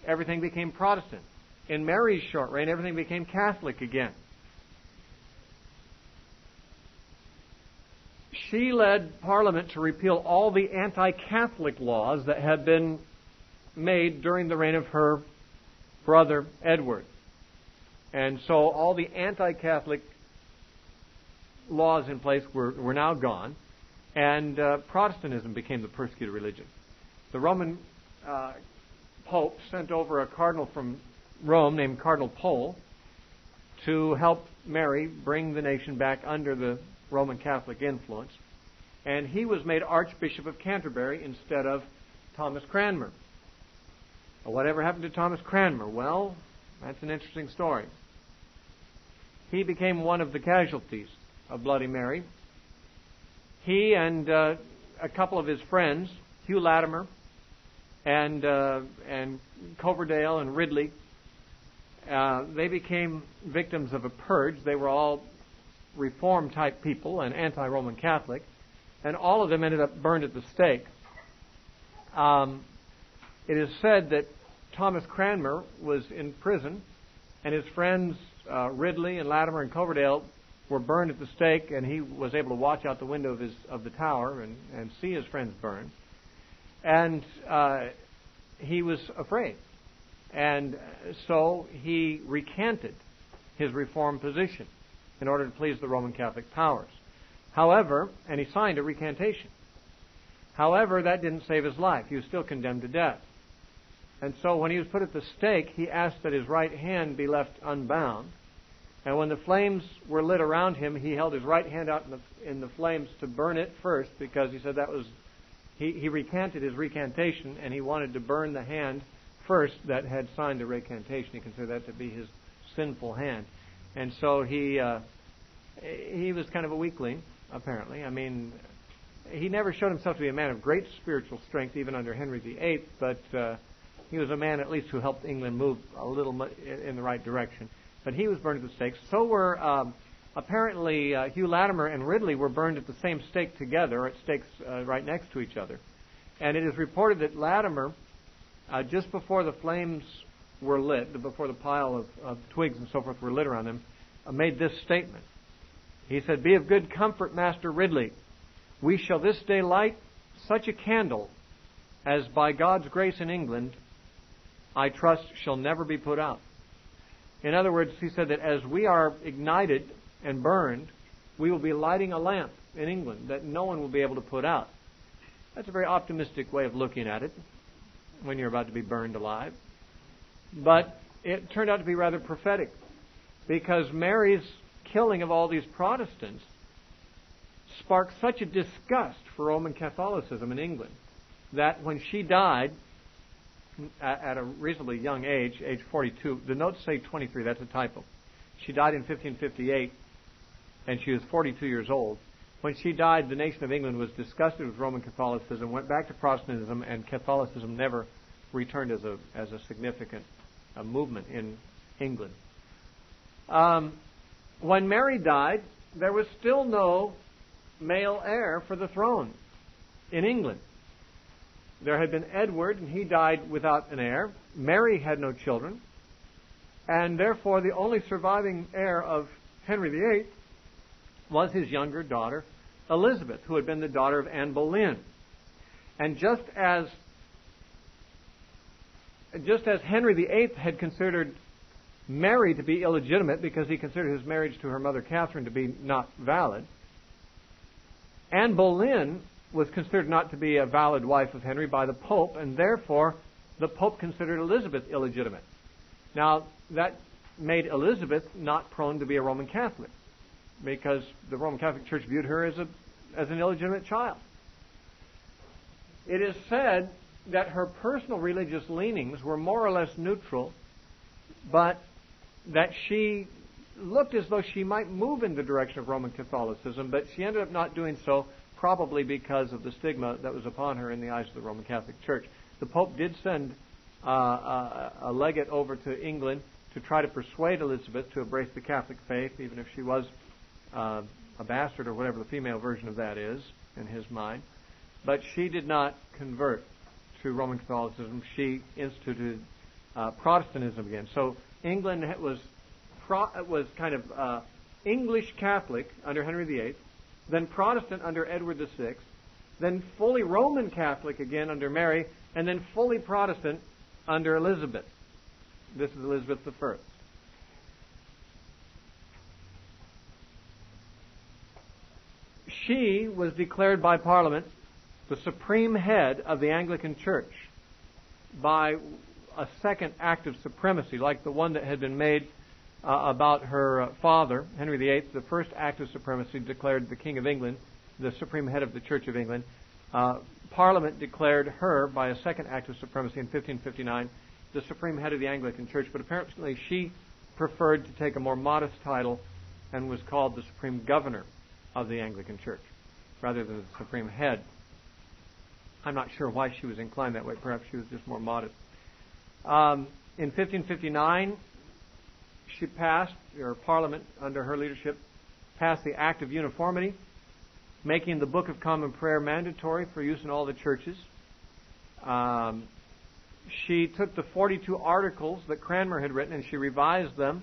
everything became Protestant. In Mary's short reign, everything became Catholic again. She led Parliament to repeal all the anti-Catholic laws that had been made during the reign of her brother Edward. And so all the anti-Catholic laws in place were now gone, and Protestantism became the persecuted religion. The Roman Pope sent over a cardinal from Rome named Cardinal Pole to help Mary bring the nation back under the Roman Catholic influence, and he was made Archbishop of Canterbury instead of Thomas Cranmer. Well, whatever happened to Thomas Cranmer? Well, that's an interesting story. He became one of the casualties of Bloody Mary. He and a couple of his friends, Hugh Latimer and Coverdale and Ridley, they became victims of a purge. They were all Reform-type people and anti-Roman Catholic, and all of them ended up burned at the stake. It is said that Thomas Cranmer was in prison, and his friends Ridley and Latimer and Coverdale were burned at the stake, and he was able to watch out the window of the tower and see his friends burn. And he was afraid. And so he recanted his Reformed position in order to please the Roman Catholic powers. However, and he signed a recantation. However, that didn't save his life. He was still condemned to death. And so when he was put at the stake, he asked that his right hand be left unbound. And when the flames were lit around him, he held his right hand out in the flames to burn it first, because he said that was, he recanted his recantation, and he wanted to burn the hand first that had signed the recantation. He considered that to be his sinful hand. And so he was kind of a weakling, apparently. I mean, he never showed himself to be a man of great spiritual strength, even under Henry VIII, but he was a man at least who helped England move a little in the right direction. But he was burned at the stake. So were, apparently, Hugh Latimer and Ridley were burned at the same stake together, at stakes right next to each other. And it is reported that Latimer, just before the flames were lit, before the pile of twigs and so forth were lit around them, made this statement. He said, "Be of good comfort, Master Ridley. We shall this day light such a candle as by God's grace in England, I trust, shall never be put out." In other words, he said that as we are ignited and burned, we will be lighting a lamp in England that no one will be able to put out. That's a very optimistic way of looking at it when you're about to be burned alive. But it turned out to be rather prophetic, because Mary's killing of all these Protestants sparked such a disgust for Roman Catholicism in England that when she died at a reasonably young age 42, the notes say 23, that's a typo. She died in 1558, and she was 42 years old. When she died, the nation of England was disgusted with Roman Catholicism, went back to Protestantism, and Catholicism never returned as a significant movement in England. When Mary died, there was still no male heir for the throne in England. There had been Edward, and he died without an heir. Mary had no children, and therefore the only surviving heir of Henry VIII was his younger daughter, Elizabeth, who had been the daughter of Anne Boleyn. And just as Henry VIII had considered Mary to be illegitimate because he considered his marriage to her mother Catherine to be not valid, Anne Boleyn was considered not to be a valid wife of Henry by the Pope, and therefore the Pope considered Elizabeth illegitimate. Now, that made Elizabeth not prone to be a Roman Catholic, because the Roman Catholic Church viewed her as an illegitimate child. It is said that her personal religious leanings were more or less neutral, but that she looked as though she might move in the direction of Roman Catholicism, but she ended up not doing so, probably because of the stigma that was upon her in the eyes of the Roman Catholic Church. The Pope did send a legate over to England to try to persuade Elizabeth to embrace the Catholic faith, even if she was a bastard or whatever the female version of that is in his mind. But she did not convert to Roman Catholicism. She instituted Protestantism again. So England was kind of English Catholic under Henry VIII, then Protestant under Edward VI, then fully Roman Catholic again under Mary, and then fully Protestant under Elizabeth. This is Elizabeth I. She was declared by Parliament the supreme head of the Anglican Church by a second Act of Supremacy, like the one that had been made about her father, Henry VIII. The first Act of Supremacy declared the King of England the supreme head of the Church of England. Parliament declared her, by a second Act of Supremacy in 1559, the supreme head of the Anglican Church, but apparently she preferred to take a more modest title and was called the Supreme Governor of the Anglican Church, rather than the Supreme Head. I'm not sure why she was inclined that way. Perhaps she was just more modest. In 1559, she passed, or Parliament under her leadership, passed the Act of Uniformity, making the Book of Common Prayer mandatory for use in all the churches. She took the 42 articles that Cranmer had written and she revised them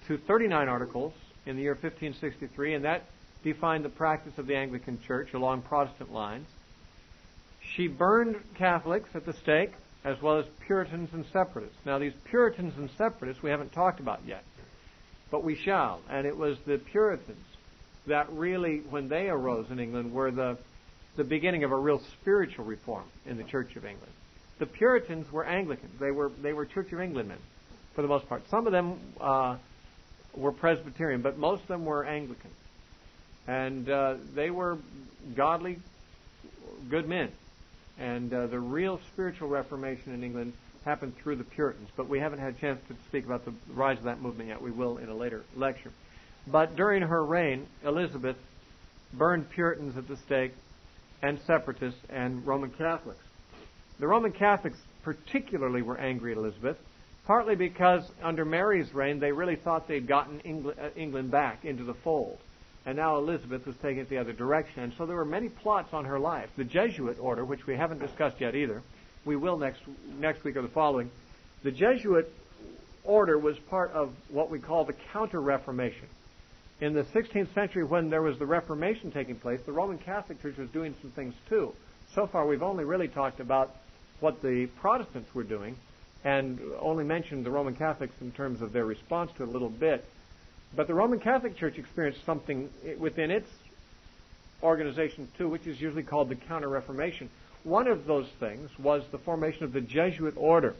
to 39 articles in the year 1563, and that defined the practice of the Anglican Church along Protestant lines. She burned Catholics at the stake, as well as Puritans and Separatists. Now, these Puritans and Separatists we haven't talked about yet, but we shall. And it was the Puritans that really, when they arose in England, were the beginning of a real spiritual reform in the Church of England. The Puritans were Anglicans. They were Church of England men, for the most part. Some of them were Presbyterian, but most of them were Anglican. And they were godly, good men. And the real spiritual reformation in England happened through the Puritans. But we haven't had a chance to speak about the rise of that movement yet. We will in a later lecture. But during her reign, Elizabeth burned Puritans at the stake, and Separatists, and Roman Catholics. The Roman Catholics particularly were angry at Elizabeth, partly because under Mary's reign they really thought they'd gotten England back into the fold. And now Elizabeth was taking it the other direction. And so there were many plots on her life. The Jesuit order, which we haven't discussed yet either, we will next week or the following. The Jesuit order was part of what we call the Counter-Reformation. In the 16th century, when there was the Reformation taking place, the Roman Catholic Church was doing some things too. So far, we've only really talked about what the Protestants were doing and only mentioned the Roman Catholics in terms of their response to it a little bit. But the Roman Catholic Church experienced something within its organization too, which is usually called the Counter-Reformation. One of those things was the formation of the Jesuit order,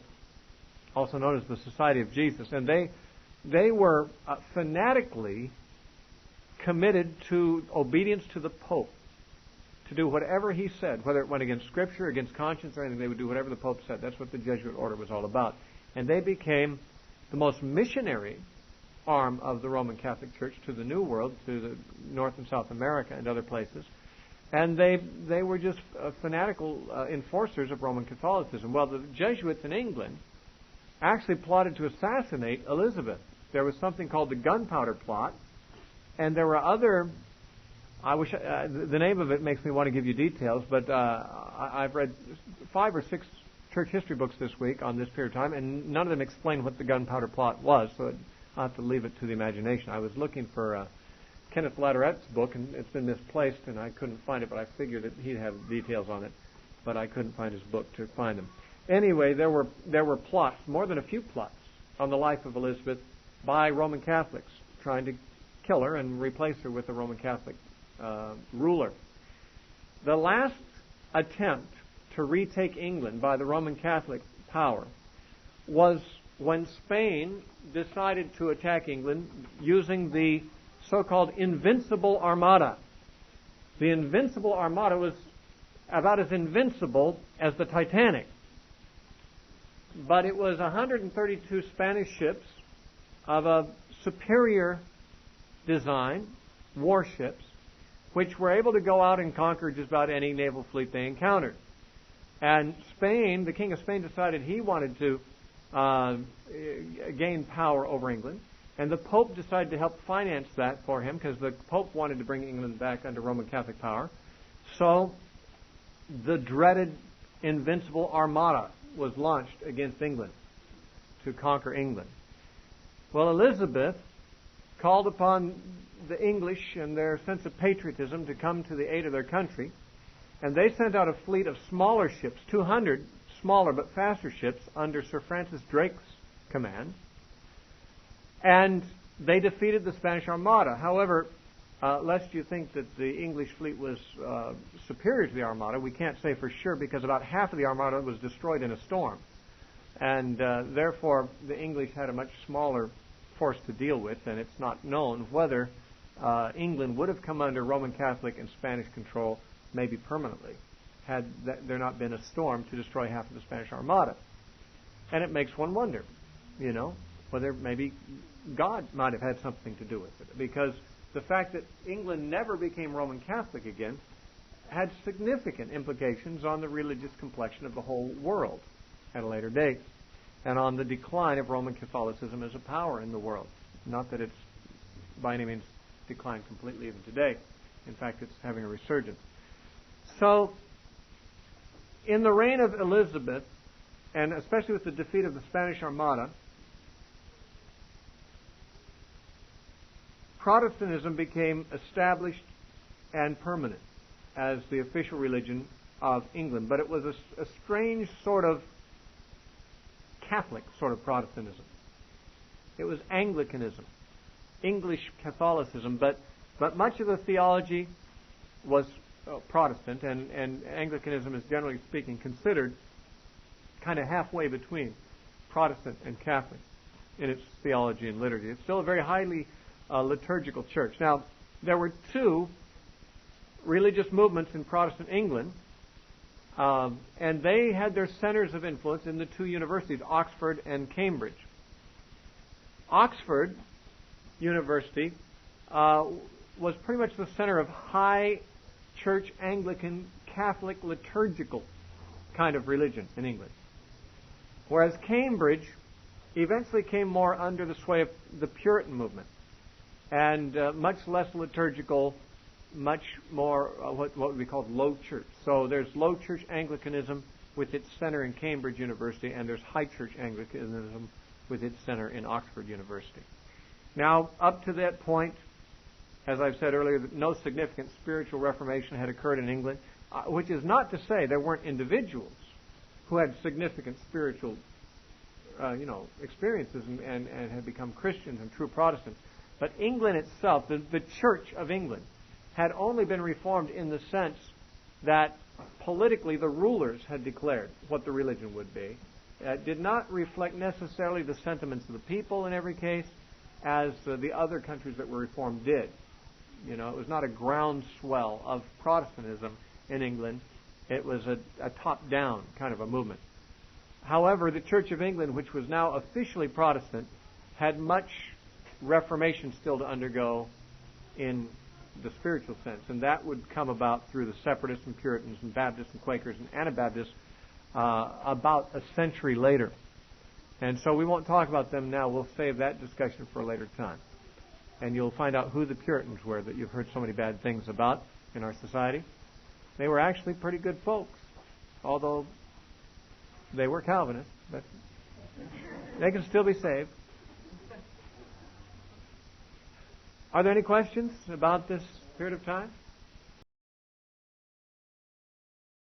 also known as the Society of Jesus. And they were fanatically committed to obedience to the Pope, to do whatever he said, whether it went against Scripture, against conscience, or anything. They would do whatever the Pope said. That's what the Jesuit order was all about. And they became the most missionary arm of the Roman Catholic Church to the New World, to the North and South America and other places. And they were just fanatical enforcers of Roman Catholicism. Well, the Jesuits in England actually plotted to assassinate Elizabeth. There was something called the Gunpowder Plot, and there were other, the name of it makes me want to give you details, but I've read 5 or 6 church history books this week on this period of time, and none of them explain what the Gunpowder Plot was, so I'll have to leave it to the imagination. I was looking for Kenneth Latteret's book, and it's been misplaced, and I couldn't find it, but I figured that he'd have details on it, but I couldn't find his book to find them. Anyway, there were plots, more than a few plots, on the life of Elizabeth by Roman Catholics, trying to kill her and replace her with a Roman Catholic ruler. The last attempt to retake England by the Roman Catholic power was when Spain decided to attack England using the so-called Invincible Armada. The Invincible Armada was about as invincible as the Titanic. But it was 132 Spanish ships of a superior design, warships, which were able to go out and conquer just about any naval fleet they encountered. And Spain, the King of Spain, decided he wanted to gain power over England. And the Pope decided to help finance that for him, because the Pope wanted to bring England back under Roman Catholic power. So the dreaded Invincible Armada was launched against England to conquer England. Well, Elizabeth called upon the English and their sense of patriotism to come to the aid of their country, and they sent out a fleet of smaller ships, 200 smaller but faster ships under Sir Francis Drake's command, and they defeated the Spanish Armada. However, lest you think that the English fleet was superior to the Armada, we can't say for sure, because about half of the Armada was destroyed in a storm, and therefore the English had a much smaller force to deal with, and it's not known whether England would have come under Roman Catholic and Spanish control maybe permanently had there not been a storm to destroy half of the Spanish Armada. And it makes one wonder, whether maybe God might have had something to do with it, because the fact that England never became Roman Catholic again had significant implications on the religious complexion of the whole world at a later date, and on the decline of Roman Catholicism as a power in the world. Not that it's by any means declined completely even today. In fact, it's having a resurgence. So, in the reign of Elizabeth, and especially with the defeat of the Spanish Armada, Protestantism became established and permanent as the official religion of England. But it was a strange sort of Catholic sort of Protestantism. It was Anglicanism, English Catholicism, but much of the theology was Protestant, and Anglicanism is, generally speaking, considered kind of halfway between Protestant and Catholic in its theology and liturgy. It's still a very highly liturgical church. Now, there were 2 religious movements in Protestant England, and they had their centers of influence in the 2 universities, Oxford and Cambridge. Oxford University was pretty much the center of high church Anglican Catholic liturgical kind of religion in England, whereas Cambridge eventually came more under the sway of the Puritan movement, and much less liturgical, much more what we call low church. So there's low church Anglicanism with its center in Cambridge University, and there's high church Anglicanism with its center in Oxford University. Now, up to that point, as I've said earlier, no significant spiritual reformation had occurred in England, which is not to say there weren't individuals who had significant spiritual experiences and had become Christians and true Protestants. But England itself, the Church of England, had only been reformed in the sense that politically the rulers had declared what the religion would be. It did not reflect necessarily the sentiments of the people in every case, as the other countries that were reformed did. It was not a groundswell of Protestantism in England. It was a top-down kind of a movement. However, the Church of England, which was now officially Protestant, had much reformation still to undergo in the spiritual sense, and that would come about through the Separatists and Puritans and Baptists and Quakers and Anabaptists about a century later. And so we won't talk about them now. We'll save that discussion for a later time. And you'll find out who the Puritans were that you've heard so many bad things about in our society. They were actually pretty good folks, although they were Calvinists, but they can still be saved. Are there any questions about this period of time?